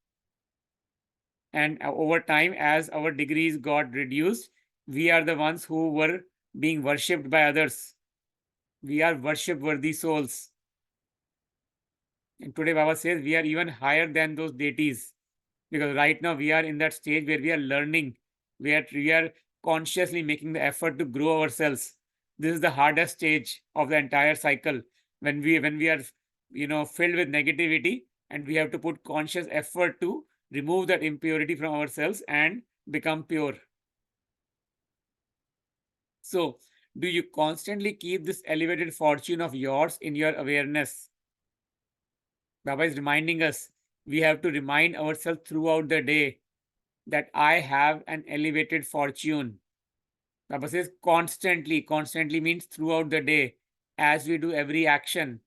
And over time, as our degrees got reduced, we are the ones who were being worshipped by others. We are worship worthy souls. And today Baba says we are even higher than those deities, because right now we are in that stage where we are learning, where we are consciously making the effort to grow ourselves. This is the hardest stage of the entire cycle, when we are filled with negativity, and we have to put conscious effort to remove that impurity from ourselves and become pure. So, do you constantly keep this elevated fortune of yours in your awareness? Baba is reminding us, we have to remind ourselves throughout the day that I have an elevated fortune. Baba says constantly. Constantly means throughout the day, as we do every action,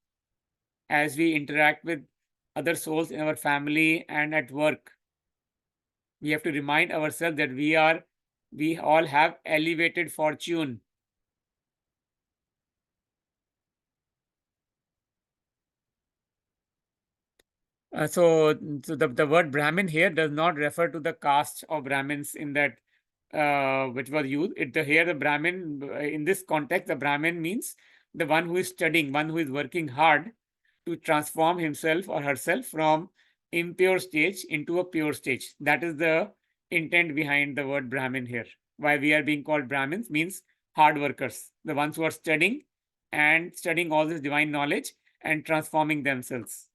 as we interact with other souls in our family and at work. We have to remind ourselves that we all have elevated fortune. So the word Brahmin here does not refer to the caste of Brahmins in that which was used. Here the Brahmin, in this context, the Brahmin means the one who is studying, one who is working hard to transform himself or herself from impure stage into a pure stage. That is the intent behind the word Brahmin here. Why we are being called Brahmins means hard workers, the ones who are studying and studying all this divine knowledge and transforming themselves.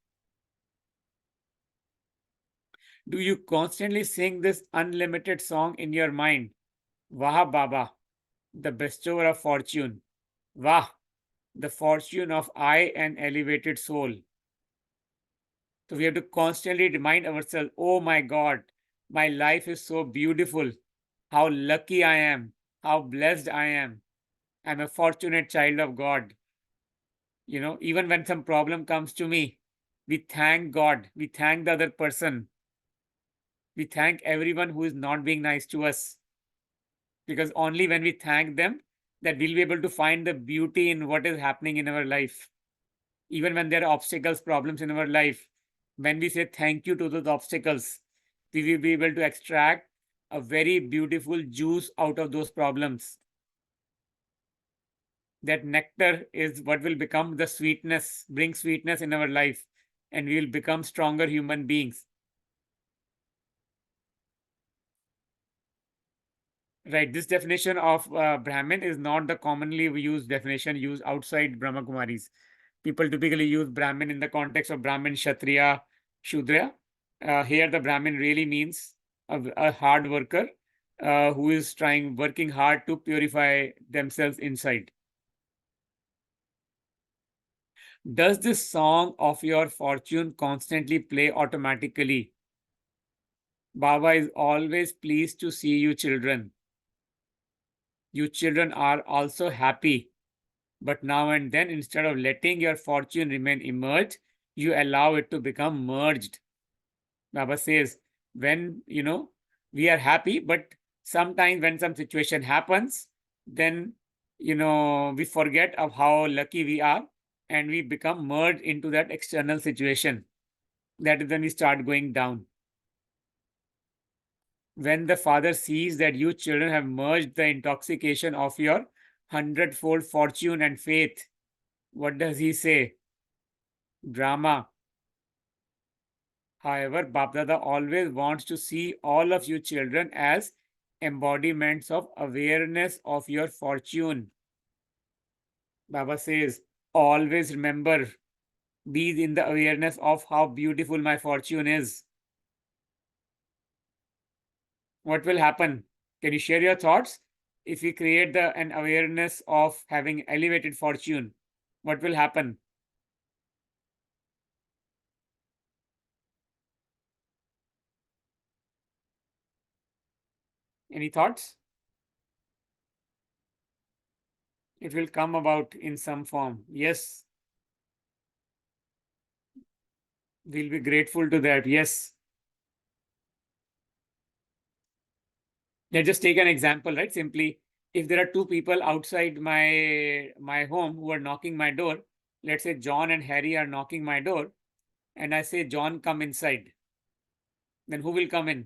Do you constantly sing this unlimited song in your mind? Wah Baba, the bestower of fortune. Wah, the fortune of I, an elevated soul. So we have to constantly remind ourselves, oh my God, my life is so beautiful. How lucky I am. How blessed I am. I'm a fortunate child of God. Even when some problem comes to me, we thank God. We thank the other person. We thank everyone who is not being nice to us, because only when we thank them that we'll be able to find the beauty in what is happening in our life. Even when there are obstacles, problems in our life, when we say thank you to those obstacles, we will be able to extract a very beautiful juice out of those problems. That nectar is what will become the sweetness, bring sweetness in our life, and we will become stronger human beings. Right, this definition of Brahmin is not the commonly used definition used outside Brahma Kumaris. People typically use Brahmin in the context of Brahmin, Kshatriya, Shudra. Here the Brahmin really means a hard worker who is working hard to purify themselves inside. Does this song of your fortune constantly play automatically? Baba is always pleased to see you children. You children are also happy. But now and then, instead of letting your fortune remain immersed, you allow it to become merged. Baba says, when, we are happy, but sometimes when some situation happens, then, we forget of how lucky we are and we become merged into that external situation. That is when we start going down. When the father sees that you children have merged the intoxication of your hundredfold fortune and faith, what does he say? Drama. However, Bapdada always wants to see all of you children as embodiments of awareness of your fortune. Baba says, always remember, be in the awareness of how beautiful my fortune is. What will happen? Can you share your thoughts? If we create an awareness of having elevated fortune, what will happen? Any thoughts? It will come about in some form. Yes, we'll be grateful to that. Yes. Let's just take an example, right? Simply, if there are two people outside my home who are knocking my door, let's say John and Harry are knocking my door, and I say, John, come inside. Then who will come in?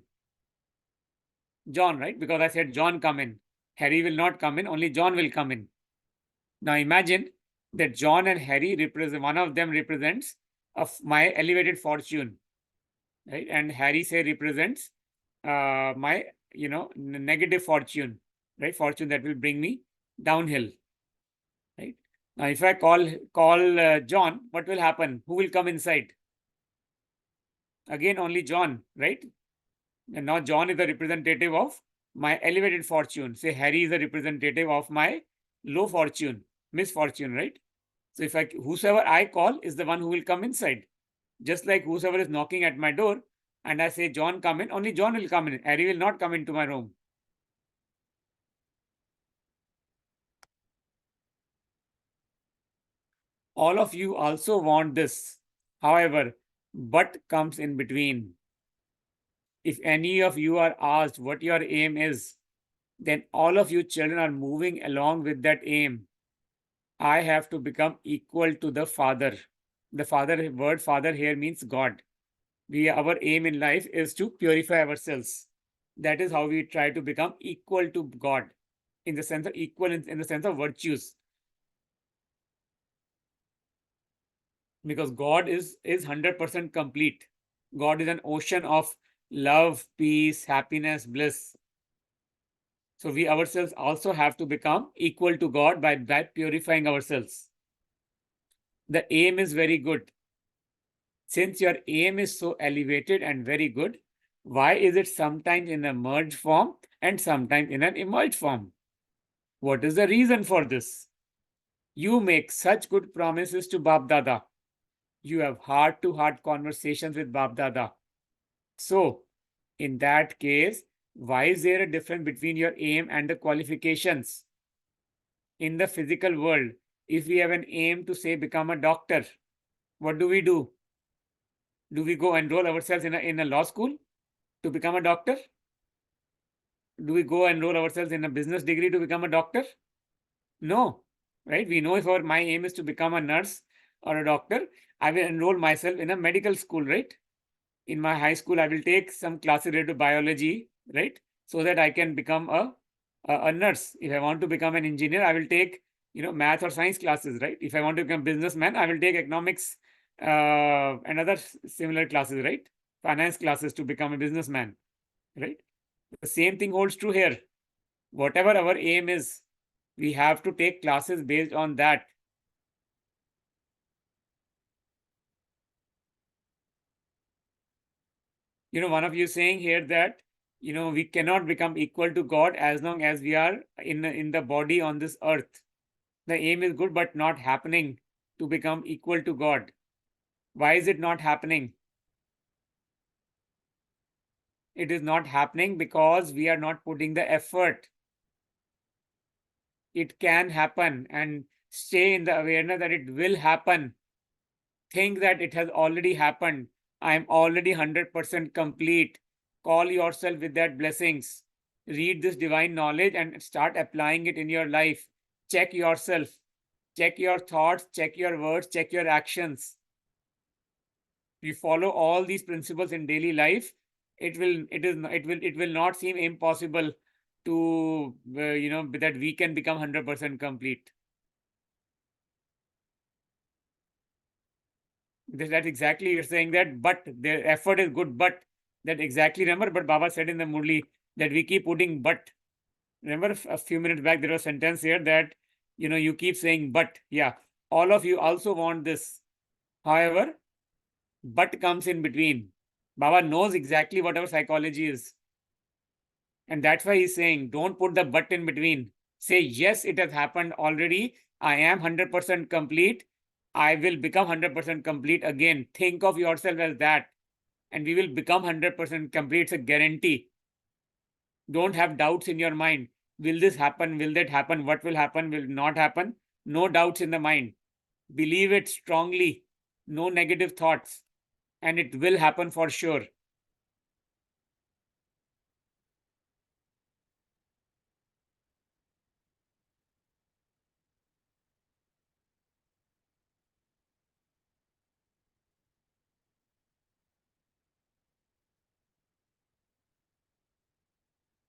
John, right? Because I said, John, come in. Harry will not come in, only John will come in. Now imagine that John and Harry represent, one of them represents of my elevated fortune, right? And Harry say represents my negative fortune, right? Fortune that will bring me downhill, right? Now if I call John, what will happen? Who will come inside? Again only John, right? And now John is the representative of my elevated fortune. Say Harry is the representative of my low fortune, misfortune, right? So if whosoever I call is the one who will come inside. Just like whosoever is knocking at my door and I say, John, come in, only John will come in. Harry will not come into my room. All of you also want this. However, but comes in between. If any of you are asked what your aim is, then all of you children are moving along with that aim. I have to become equal to the Father. The word Father here means God. Our aim in life is to purify ourselves. That is how we try to become equal to God, in the sense of equal in the sense of virtues. Because God is 100% complete. God is an ocean of love, peace, happiness, bliss. So we ourselves also have to become equal to God by purifying ourselves. The aim is very good. Since your aim is so elevated and very good, why is it sometimes in a merged form and sometimes in an emerged form? What is the reason for this? You make such good promises to Bap Dada. You have heart-to-heart conversations with Bap Dada. So, in that case, why is there a difference between your aim and the qualifications? In the physical world, if we have an aim to say become a doctor, what do we do? Do we go enroll ourselves in a law school to become a doctor? Do we go enroll ourselves in a business degree to become a doctor? No, right? We know if my aim is to become a nurse or a doctor, I will enroll myself in a medical school, right? In my high school, I will take some classes related to biology, right? So that I can become a nurse. If I want to become an engineer, I will take math or science classes, right? If I want to become a businessman, I will take economics and other similar classes, right? Finance classes to become a businessman, right? The same thing holds true here. Whatever our aim is, we have to take classes based on that. One of you saying here that, we cannot become equal to God as long as we are in the body on this earth. The aim is good, but not happening to become equal to God. Why is it not happening? It is not happening because we are not putting the effort. It can happen, and stay in the awareness that it will happen. Think that it has already happened. I am already 100% complete. Call yourself with that blessings. Read this divine knowledge and start applying it in your life. Check yourself. Check your thoughts, check your words, check your actions. We follow all these principles in daily life, it will not seem impossible to that we can become 100% complete. That's exactly, you're saying that, but the effort is good, but that exactly, remember, but Baba said in the Murli that we keep putting but. Remember a few minutes back there was a sentence here that you keep saying but. Yeah, all of you also want this. However, but comes in between. Baba knows exactly what our psychology is. And that's why he's saying, don't put the but in between. Say, yes, it has happened already. I am 100% complete. I will become 100% complete again. Think of yourself as that. And we will become 100% complete. It's a guarantee. Don't have doubts in your mind. Will this happen? Will that happen? What will happen? Will not happen? No doubts in the mind. Believe it strongly. No negative thoughts. And it will happen for sure.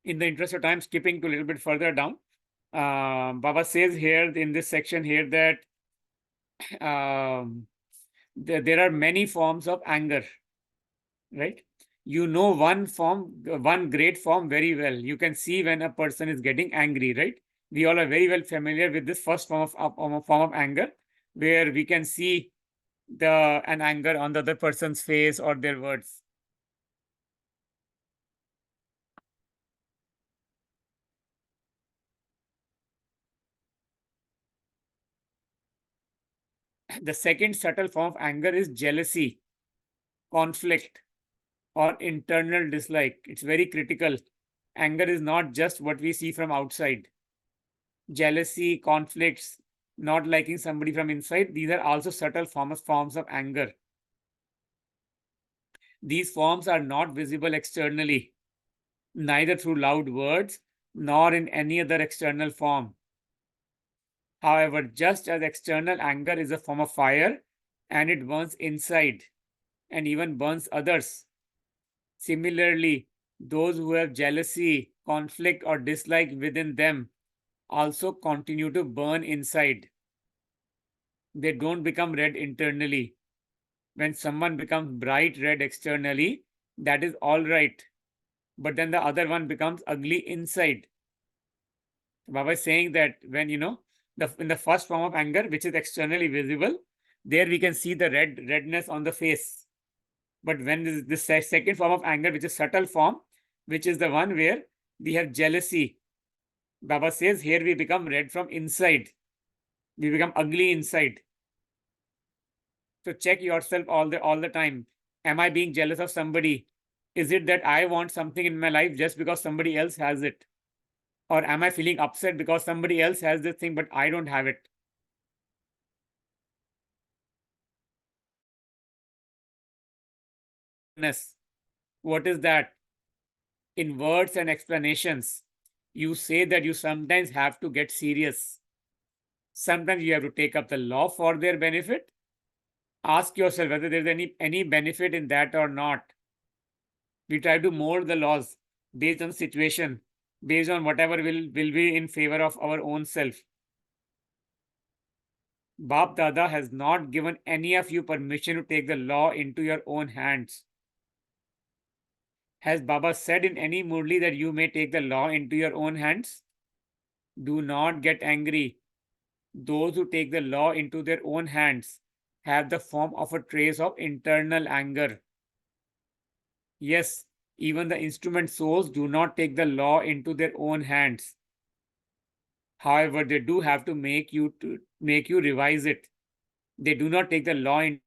In the interest of time, skipping to a little bit further down, Baba says here in this section here that there are many forms of anger, right? One great form very well. You can see when a person is getting angry, right? We all are very well familiar with this first form of anger, where we can see an anger on the other person's face or their words. The second subtle form of anger is jealousy, conflict, or internal dislike. It's very critical. Anger is not just what we see from outside. Jealousy, conflicts, not liking somebody from inside, these are also subtle forms of anger. These forms are not visible externally, neither through loud words nor in any other external form. However, just as external anger is a form of fire and it burns inside and even burns others, similarly, those who have jealousy, conflict, or dislike within them also continue to burn inside. They don't become red internally. When someone becomes bright red externally, that is all right. But then the other one becomes ugly inside. Baba is saying that when in the first form of anger, which is externally visible, there we can see the redness on the face. But when this second form of anger, which is subtle form, which is the one where we have jealousy, Baba says here we become red from inside. We become ugly inside. So check yourself all the time. Am I being jealous of somebody? Is it that I want something in my life just because somebody else has it? Or am I feeling upset because somebody else has this thing but I don't have it? What is that? In words and explanations, you say that you sometimes have to get serious. Sometimes you have to take up the law for their benefit. Ask yourself whether there's any benefit in that or not. We try to mold the laws based on situation, based on whatever will be in favor of our own self. Bap Dada has not given any of you permission to take the law into your own hands. Has Baba said in any Murli that you may take the law into your own hands? Do not get angry. Those who take the law into their own hands have the form of a trace of internal anger. Yes, even the instrument souls do not take the law into their own hands. However, they do have to make you revise it. They do not take the law in.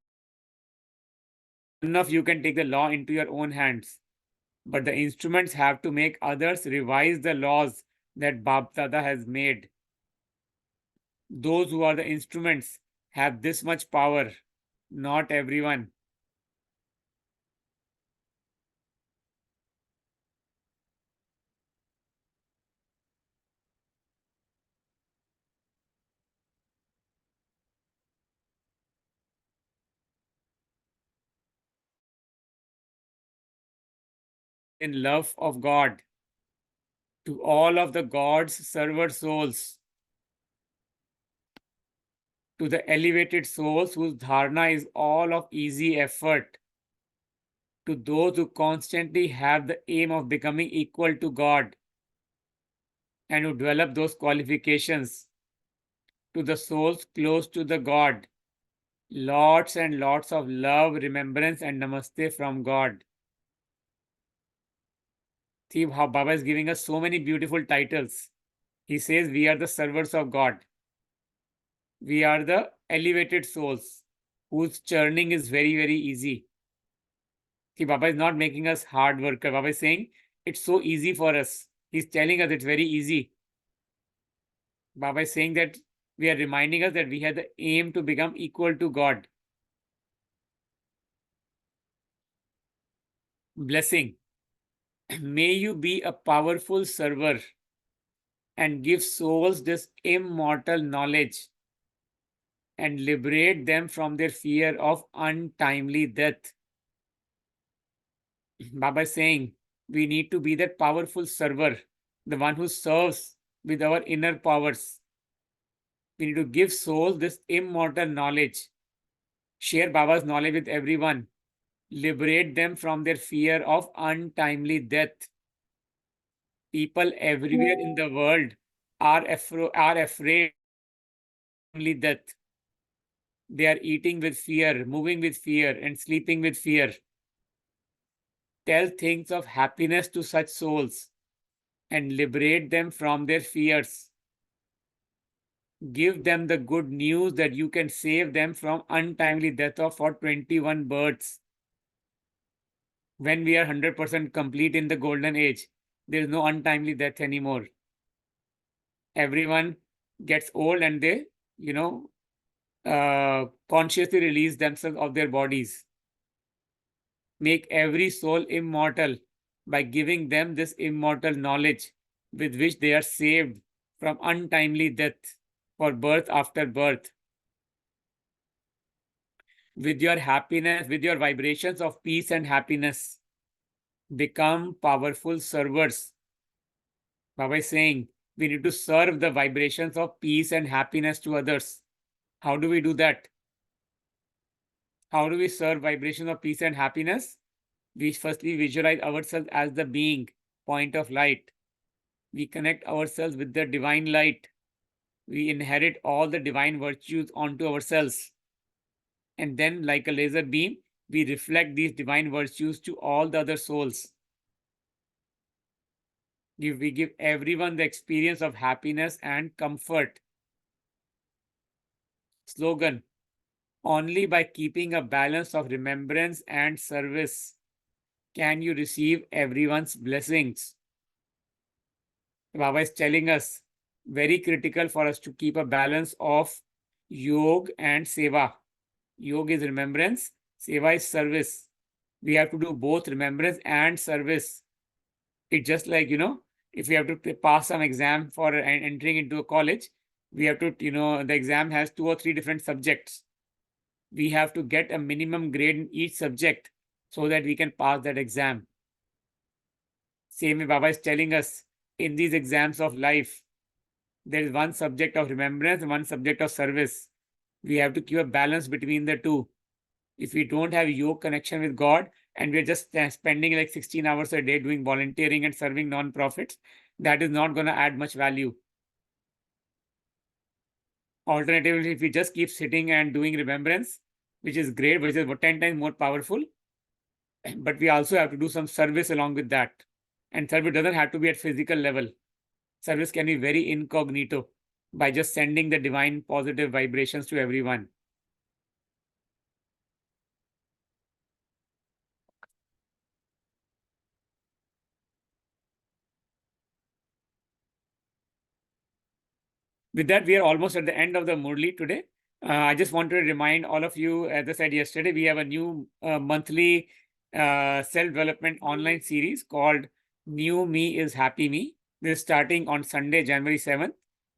None of you can take the law into your own hands. But the instruments have to make others revise the laws that Bab Dada has made. Those who are the instruments have this much power, not everyone. In love of God, to all of the God's server souls, to the elevated souls whose dharana is all of easy effort, to those who constantly have the aim of becoming equal to God and who develop those qualifications, to the souls close to the God, lots and lots of love, remembrance, and namaste from God. See how Baba is giving us so many beautiful titles. He says we are the servants of God. We are the elevated souls whose churning is very, very easy. See, Baba is not making us hard worker. Baba is saying it's so easy for us. He's telling us it's very easy. Baba is saying that we are reminding us that we have the aim to become equal to God. Blessing. May you be a powerful server and give souls this immortal knowledge and liberate them from their fear of untimely death. Baba is saying we need to be that powerful server, the one who serves with our inner powers. We need to give souls this immortal knowledge, share Baba's knowledge with everyone, liberate them from their fear of untimely death. People everywhere in the world are afraid of untimely death. They are eating with fear, moving with fear, and sleeping with fear. Tell things of happiness to such souls and liberate them from their fears. Give them the good news that you can save them from untimely death of for 21 births. When we are 100% complete in the golden age, there is no untimely death anymore. Everyone gets old and they, consciously release themselves of their bodies. Make every soul immortal by giving them this immortal knowledge with which they are saved from untimely death for birth after birth. With your happiness, with your vibrations of peace and happiness, become powerful servers. Baba is saying we need to serve the vibrations of peace and happiness to others. How do we do that? How do we serve vibrations of peace and happiness? We firstly visualize ourselves as the being, point of light. We connect ourselves with the divine light. We inherit all the divine virtues onto ourselves. And then, like a laser beam, we reflect these divine virtues to all the other souls. We give everyone the experience of happiness and comfort. Slogan: only by keeping a balance of remembrance and service can you receive everyone's blessings. Baba is telling us very critical for us to keep a balance of yoga and seva. Yoga is remembrance, seva is service. We have to do both remembrance and service. It's just like, if we have to pass some exam for entering into a college, we have to, the exam has 2 or 3 different subjects. We have to get a minimum grade in each subject so that we can pass that exam. Same way Baba is telling us in these exams of life, there is one subject of remembrance and one subject of service. We have to keep a balance between the two. If we don't have yoga connection with God and we're just spending like 16 hours a day doing volunteering and serving non-profits, that is not going to add much value. Alternatively, if we just keep sitting and doing remembrance, which is great, which is 10 times more powerful, but we also have to do some service along with that. And service doesn't have to be at physical level. Service can be very incognito by just sending the divine positive vibrations to everyone. With that, we are almost at the end of the Murli today. I just want to remind all of you, as I said yesterday, we have a new monthly self-development online series called New Me is Happy Me. This is starting on Sunday, January 7th,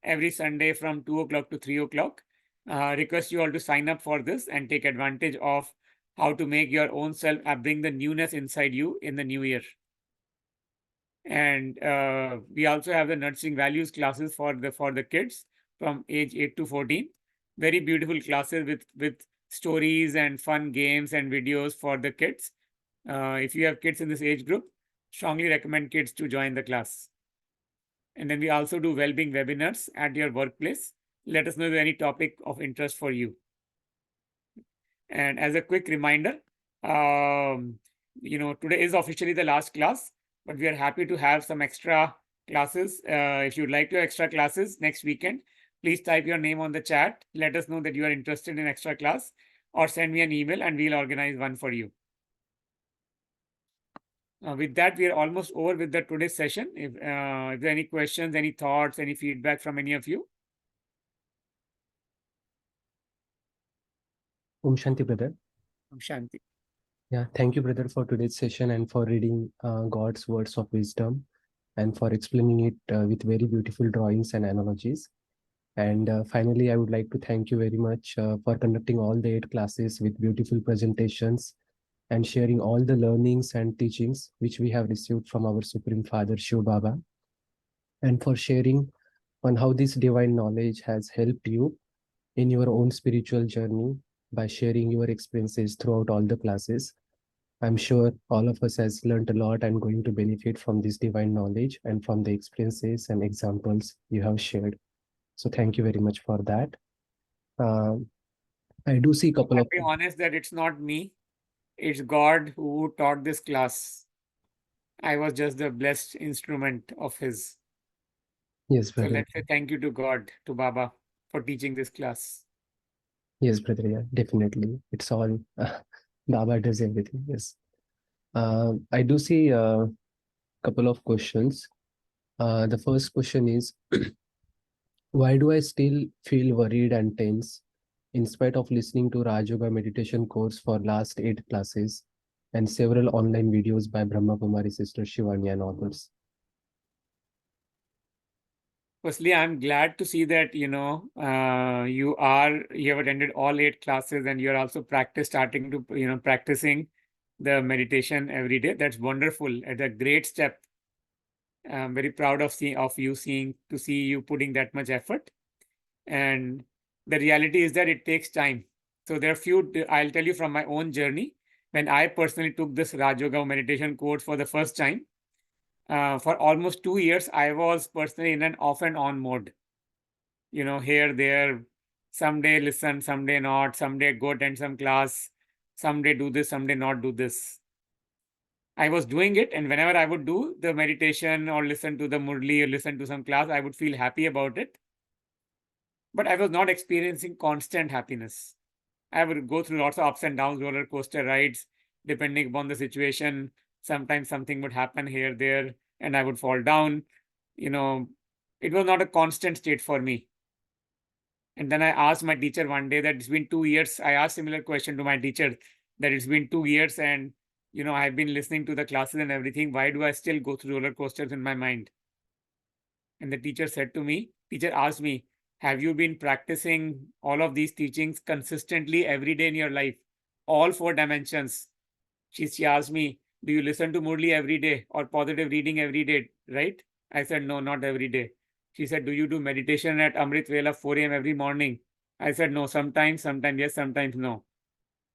every Sunday from 2 o'clock to 3 o'clock. Request you all to sign up for this and take advantage of how to make your own self, bring the newness inside you in the new year. And we also have the nurturing values classes for the kids from age 8 to 14. Very beautiful classes with stories and fun games and videos for the kids. If you have kids in this age group, strongly recommend kids to join the class. And then we also do well-being webinars at your workplace. Let us know if there's any topic of interest for you. And as a quick reminder, today is officially the last class, but we are happy to have some extra classes. If you'd like to extra classes next weekend, please type your name on the chat. Let us know that you are interested in extra class, or send me an email and we'll organize one for you. With that, we are almost over with the today's session. If there are any questions, any thoughts, any feedback from any of you. Shanti, brother. Shanti. Yeah, thank you, brother, for today's session and for reading God's words of wisdom and for explaining it with very beautiful drawings and analogies. And finally, I would like to thank you very much for conducting all the 8 classes with beautiful presentations and sharing all the learnings and teachings which we have received from our Supreme Father, Shiv Baba, and for sharing on how this divine knowledge has helped you in your own spiritual journey by sharing your experiences throughout all the classes. I'm sure all of us has learned a lot and going to benefit from this divine knowledge and from the experiences and examples you have shared. So thank you very much for that. I do see a couple of... I'll be honest that it's not me. It's God who taught this class. I was just the blessed instrument of his. Yes, brother. So let's say thank you to God, to Baba, for teaching this class. Yes, brother. Yeah, definitely. It's all Baba does everything. Yes. I do see a couple of questions. The first question is, why do I still feel worried and tense in spite of listening to Raj Yoga meditation course for last 8 classes and several online videos by Brahma Kumari sister Shivani and others? Firstly, I'm glad to see that, you have attended all 8 classes and you're also starting to, practicing the meditation every day. That's wonderful. It's a great step. I'm very proud of you putting that much effort. And the reality is that it takes time. So there are I'll tell you from my own journey. When I personally took this Raj Yoga meditation course for the first time, for almost 2 years, I was personally in an off and on mode. Here, there, someday listen, someday not, someday go attend some class, someday do this, someday not do this. I was doing it, and whenever I would do the meditation or listen to the Murli or listen to some class, I would feel happy about it. But I was not experiencing constant happiness. I would go through lots of ups and downs, roller coaster rides, depending upon the situation. Sometimes something would happen here, there, and I would fall down. It was not a constant state for me. And then I asked my teacher one day that it's been 2 years. I asked similar question to my teacher that it's been 2 years and, I've been listening to the classes and everything. Why do I still go through roller coasters in my mind? And the teacher asked me, have you been practicing all of these teachings consistently every day in your life? All 4 dimensions. She asked me, do you listen to Murli every day or positive reading every day, right? I said, no, not every day. She said, do you do meditation at Amrit Vela 4 a.m. every morning? I said, no, sometimes yes, sometimes no.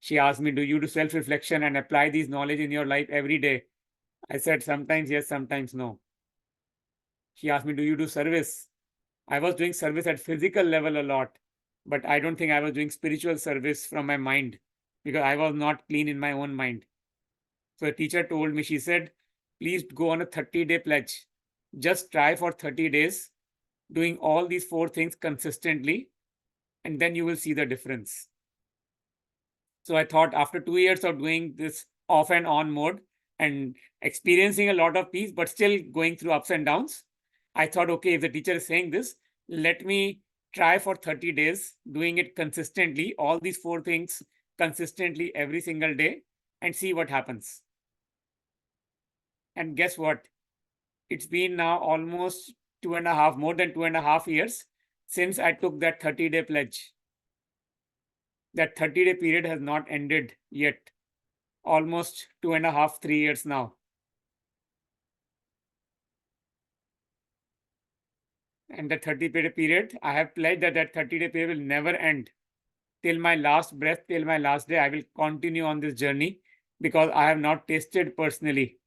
She asked me, do you do self-reflection and apply these knowledge in your life every day? I said, sometimes yes, sometimes no. She asked me, do you do service? I was doing service at physical level a lot, but I don't think I was doing spiritual service from my mind because I was not clean in my own mind. So the teacher told me, she said, please go on a 30-day pledge. Just try for 30 days, doing all these 4 things consistently, and then you will see the difference. So I thought after 2 years of doing this off and on mode and experiencing a lot of peace, but still going through ups and downs, I thought, okay, if the teacher is saying this, let me try for 30 days, doing it consistently, all these 4 things consistently every single day, and see what happens. And guess what? It's been now almost more than 2.5 years since I took that 30-day pledge. That 30-day period has not ended yet. Almost 2.5, 3 years now. And the 30-day period, I have pledged that that 30-day period will never end. Till my last breath, till my last day, I will continue on this journey because I have not tasted personally.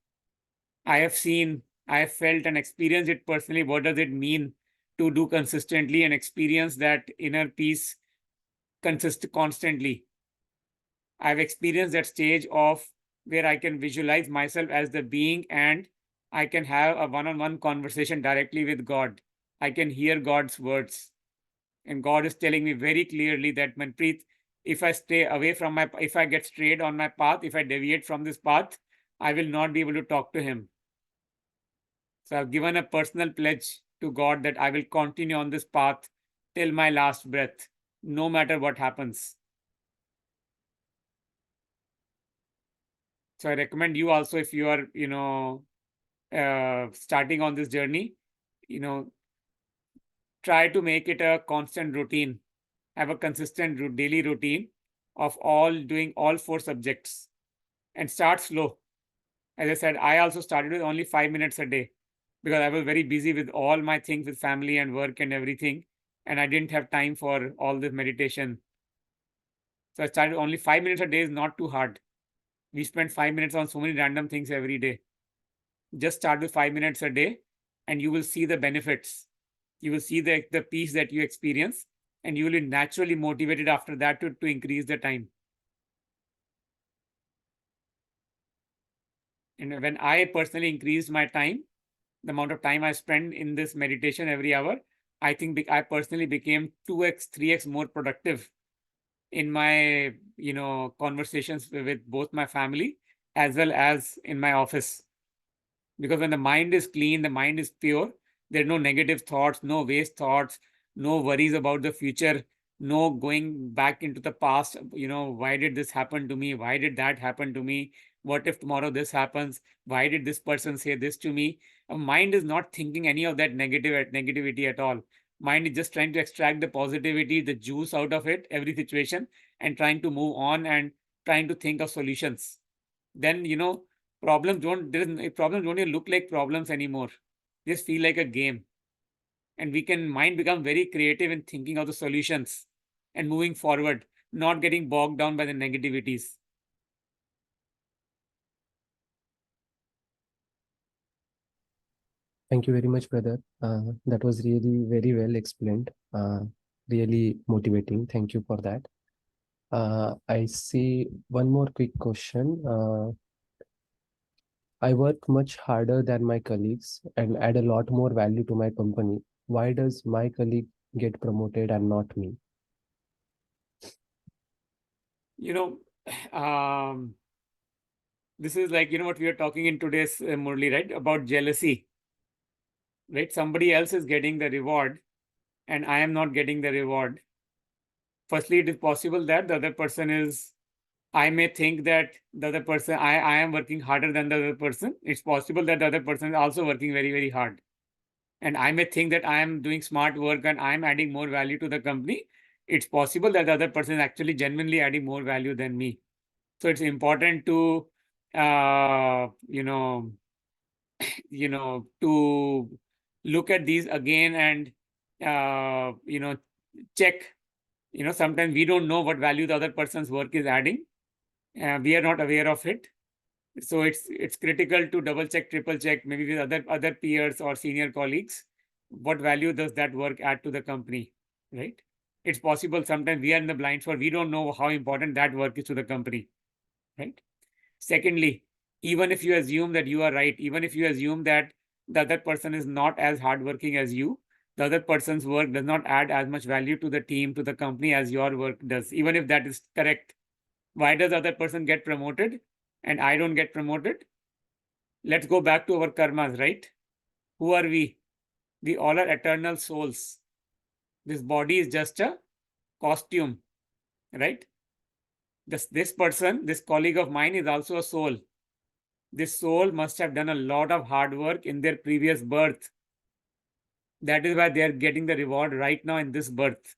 I have seen, I have felt and experienced it personally. What does it mean to do consistently and experience that inner peace constantly? I've experienced that stage of where I can visualize myself as the being and I can have a one-on-one conversation directly with God. I can hear God's words. And God is telling me very clearly that, Manpreet, if I stay away from if I get strayed on my path, if I deviate from this path, I will not be able to talk to him. So I've given a personal pledge to God that I will continue on this path till my last breath, no matter what happens. So I recommend you also, if you are, starting on this journey, try to make it a constant routine. Have a consistent daily routine of doing all 4 subjects and start slow. As I said, I also started with only 5 minutes a day because I was very busy with all my things with family and work and everything. And I didn't have time for all this meditation. So I started only 5 minutes a day is not too hard. We spend 5 minutes on so many random things every day. Just start with 5 minutes a day and you will see the benefits. You will see the peace that you experience and you will be naturally motivated after that to increase the time. And when I personally increased my time, the amount of time I spend in this meditation every hour, I think I personally became 2x, 3x more productive in my, conversations with both my family as well as in my office. Because when the mind is clean, the mind is pure, there are no negative thoughts, no waste thoughts, no worries about the future, no going back into the past. Why did this happen to me? Why did that happen to me? What if tomorrow this happens? Why did this person say this to me? A mind is not thinking any of that negativity at all. Mind is just trying to extract the positivity, the juice out of it, every situation, and trying to move on and trying to think of solutions. Then, problems don't even look like problems anymore. They just feel like a game. And mind become very creative in thinking of the solutions and moving forward, not getting bogged down by the negativities. Thank you very much, brother. That was really very well explained. Really motivating. Thank you for that. I see one more quick question. I work much harder than my colleagues and add a lot more value to my company. Why does my colleague get promoted and not me? This is like, what we are talking in today's Murli, right? About jealousy, right? Somebody else is getting the reward and I am not getting the reward. Firstly, it is possible that the other person I may think that the other person, I am working harder than the other person. It's possible that the other person is also working very, very hard. And I may think that I am doing smart work and I'm adding more value to the company. It's possible that the other person is actually genuinely adding more value than me. So it's important to, to look at these again and, check. Sometimes we don't know what value the other person's work is adding. We are not aware of it. So it's critical to double check, triple check, maybe with other peers or senior colleagues. What value does that work add to the company, right? It's possible sometimes we are in the blind spot. We don't know how important that work is to the company, right? Secondly, even if you assume that you are right, even if you assume that the other person is not as hardworking as you, the other person's work does not add as much value to the team, to the company as your work does, even if that is correct. Why does the other person get promoted and I don't get promoted? Let's go back to our karmas, right? Who are we? We all are eternal souls. This body is just a costume, right? This person, this colleague of mine, is also a soul. This soul must have done a lot of hard work in their previous birth. That is why they are getting the reward right now in this birth.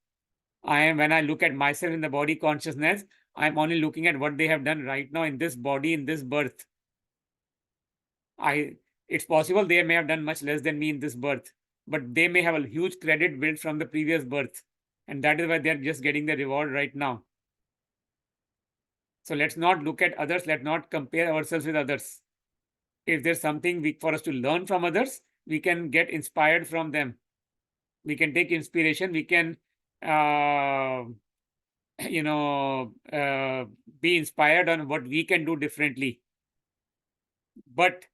When I look at myself in the body consciousness, I'm only looking at what they have done right now in this body, in this birth. It's possible they may have done much less than me in this birth, but they may have a huge credit built from the previous birth. And that is why they're just getting the reward right now. So let's not look at others. Let's not compare ourselves with others. If there's something for us to learn from others, we can get inspired from them. We can take inspiration. We can, be inspired on what we can do differently. But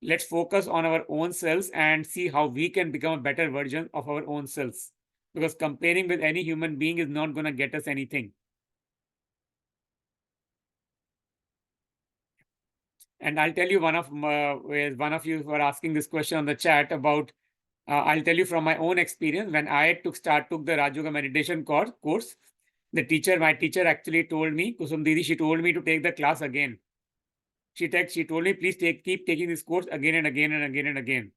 let's focus on our own selves and see how we can become a better version of our own selves. Because comparing with any human being is not going to get us anything. And I'll tell you, one of you were asking this question on the chat about, I'll tell you from my own experience. When I took the Raj Yoga meditation course, my teacher actually told me, Kusum Didi, she told me to take the class again. She told me, please keep taking this course again and again and again and again.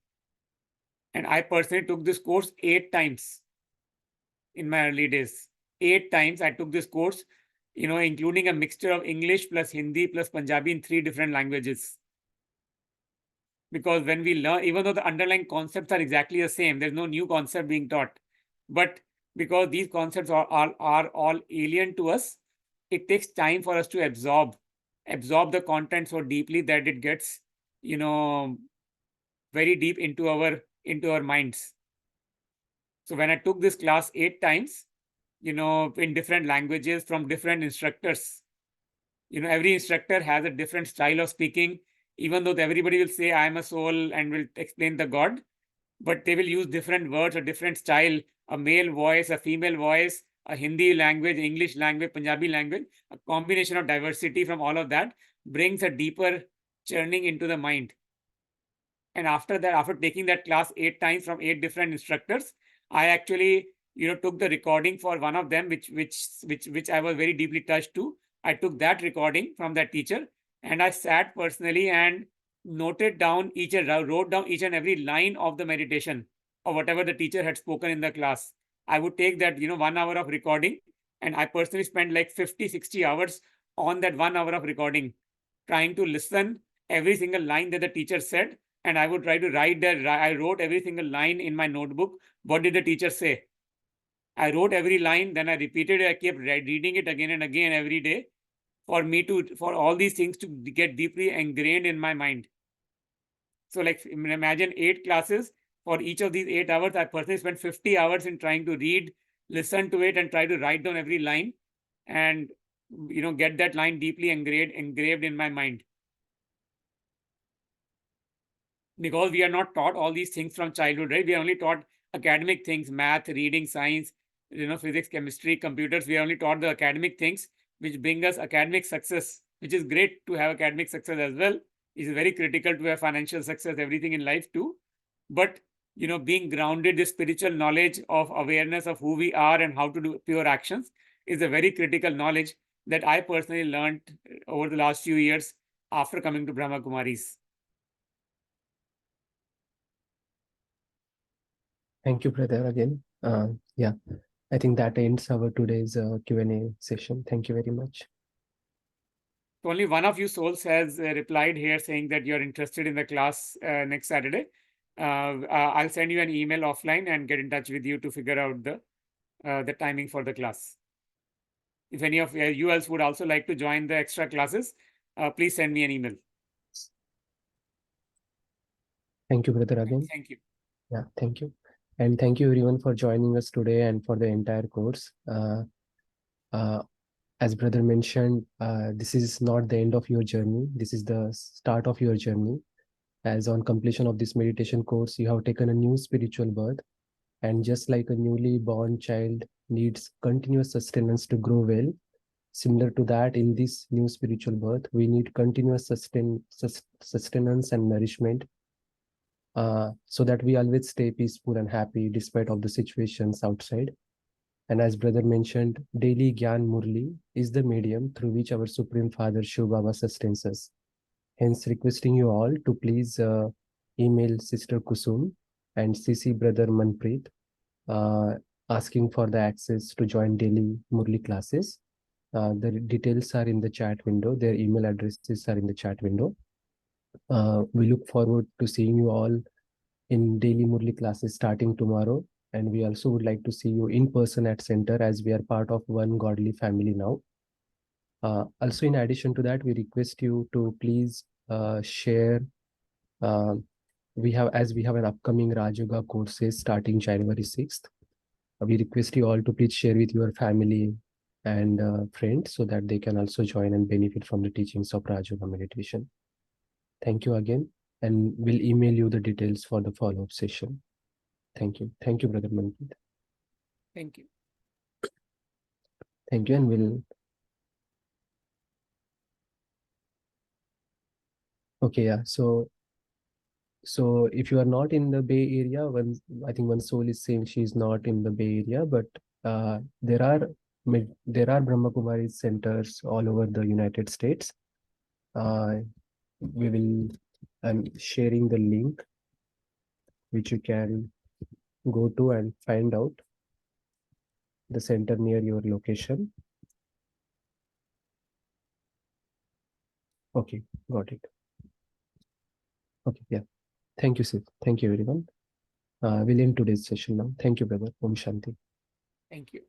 And I personally took this course 8 times in my early days. 8 times I took this course, including a mixture of English plus Hindi plus Punjabi in 3 different languages. Because when we learn, even though the underlying concepts are exactly the same, there's no new concept being taught. But because these concepts are all alien to us, it takes time for us to absorb the content so deeply that it gets, very deep into our minds. So when I took this class 8 times, in different languages from different instructors, every instructor has a different style of speaking, even though everybody will say, I am a soul and will explain the God, but they will use different words or different style, a male voice, a female voice, a Hindi language, English language, Punjabi language, a combination of diversity from all of that brings a deeper churning into the mind. And after that, after taking that class 8 times from 8 different instructors, I actually, took the recording for one of them, which I was very deeply touched to. I took that recording from that teacher and I sat personally and wrote down each and every line of the meditation or whatever the teacher had spoken in the class. I would take that, 1 hour of recording, and I personally spent like 50-60 hours on that 1 hour of recording, trying to listen every single line that the teacher said. And I would try to write that. I wrote every single line in my notebook. What did the teacher say? I wrote every line, then I repeated it. I kept reading it again and again every day for all these things to get deeply ingrained in my mind. So like imagine 8 classes. For each of these 8 hours, I personally spent 50 hours in trying to read, listen to it, and try to write down every line and, get that line deeply engraved in my mind. Because we are not taught all these things from childhood, right? We are only taught academic things, math, reading, science, physics, chemistry, computers. We are only taught the academic things, which bring us academic success, which is great to have academic success as well. It's very critical to have financial success, everything in life too. But, being grounded, this spiritual knowledge of awareness of who we are and how to do pure actions is a very critical knowledge that I personally learned over the last few years after coming to Brahma Kumaris. Thank you, brother, again. Yeah, I think that ends our today's Q&A session. Thank you very much. So only one of you souls has replied here saying that you're interested in the class next Saturday. I'll send you an email offline and get in touch with you to figure out the timing for the class. If any of you else would also like to join the extra classes, please send me an email. Thank you, brother, again. Thank you. Yeah, thank you. And thank you everyone for joining us today and for the entire course. as brother mentioned, this is not the end of your journey. This is the start of your journey. As on completion of this meditation course, you have taken a new spiritual birth. And just like a newly born child needs continuous sustenance to grow well, similar to that, in this new spiritual birth, we need continuous sustenance and nourishment, so that we always stay peaceful and happy despite of the situations outside. And as brother mentioned, daily Gyan Murli is the medium through which our Supreme Father Shiv Baba sustains us. Hence, requesting you all to please email Sister Kusum and CC Brother Manpreet, uh, asking for the access to join daily Murli classes. The details are in the chat window. Their email addresses are in the chat window. We look forward to seeing you all in daily Murli classes starting tomorrow. And we also would like to see you in person at center, as we are part of one godly family now. Also, in addition to that, we request you to please share. Uh, we have an upcoming Raj Yoga courses starting January 6th. We request you all to please share with your family and friends, so that they can also join and benefit from the teachings of Raj Yoga meditation. Thank you again, and we'll email you the details for the follow-up session. Thank you. Thank you, Brother Manpreet. Thank you. Thank you, and we'll. Okay, yeah. So if you are not in the Bay Area, I think one soul is saying she's not in the Bay Area, but there are Brahma Kumari centers all over the United States. I'm sharing the link which you can go to and find out the center near your location. Okay, got it. Okay, yeah. Thank you, Sid. Thank you, everyone. We'll end today's session now. Thank you, brother. Om Shanti. Thank you.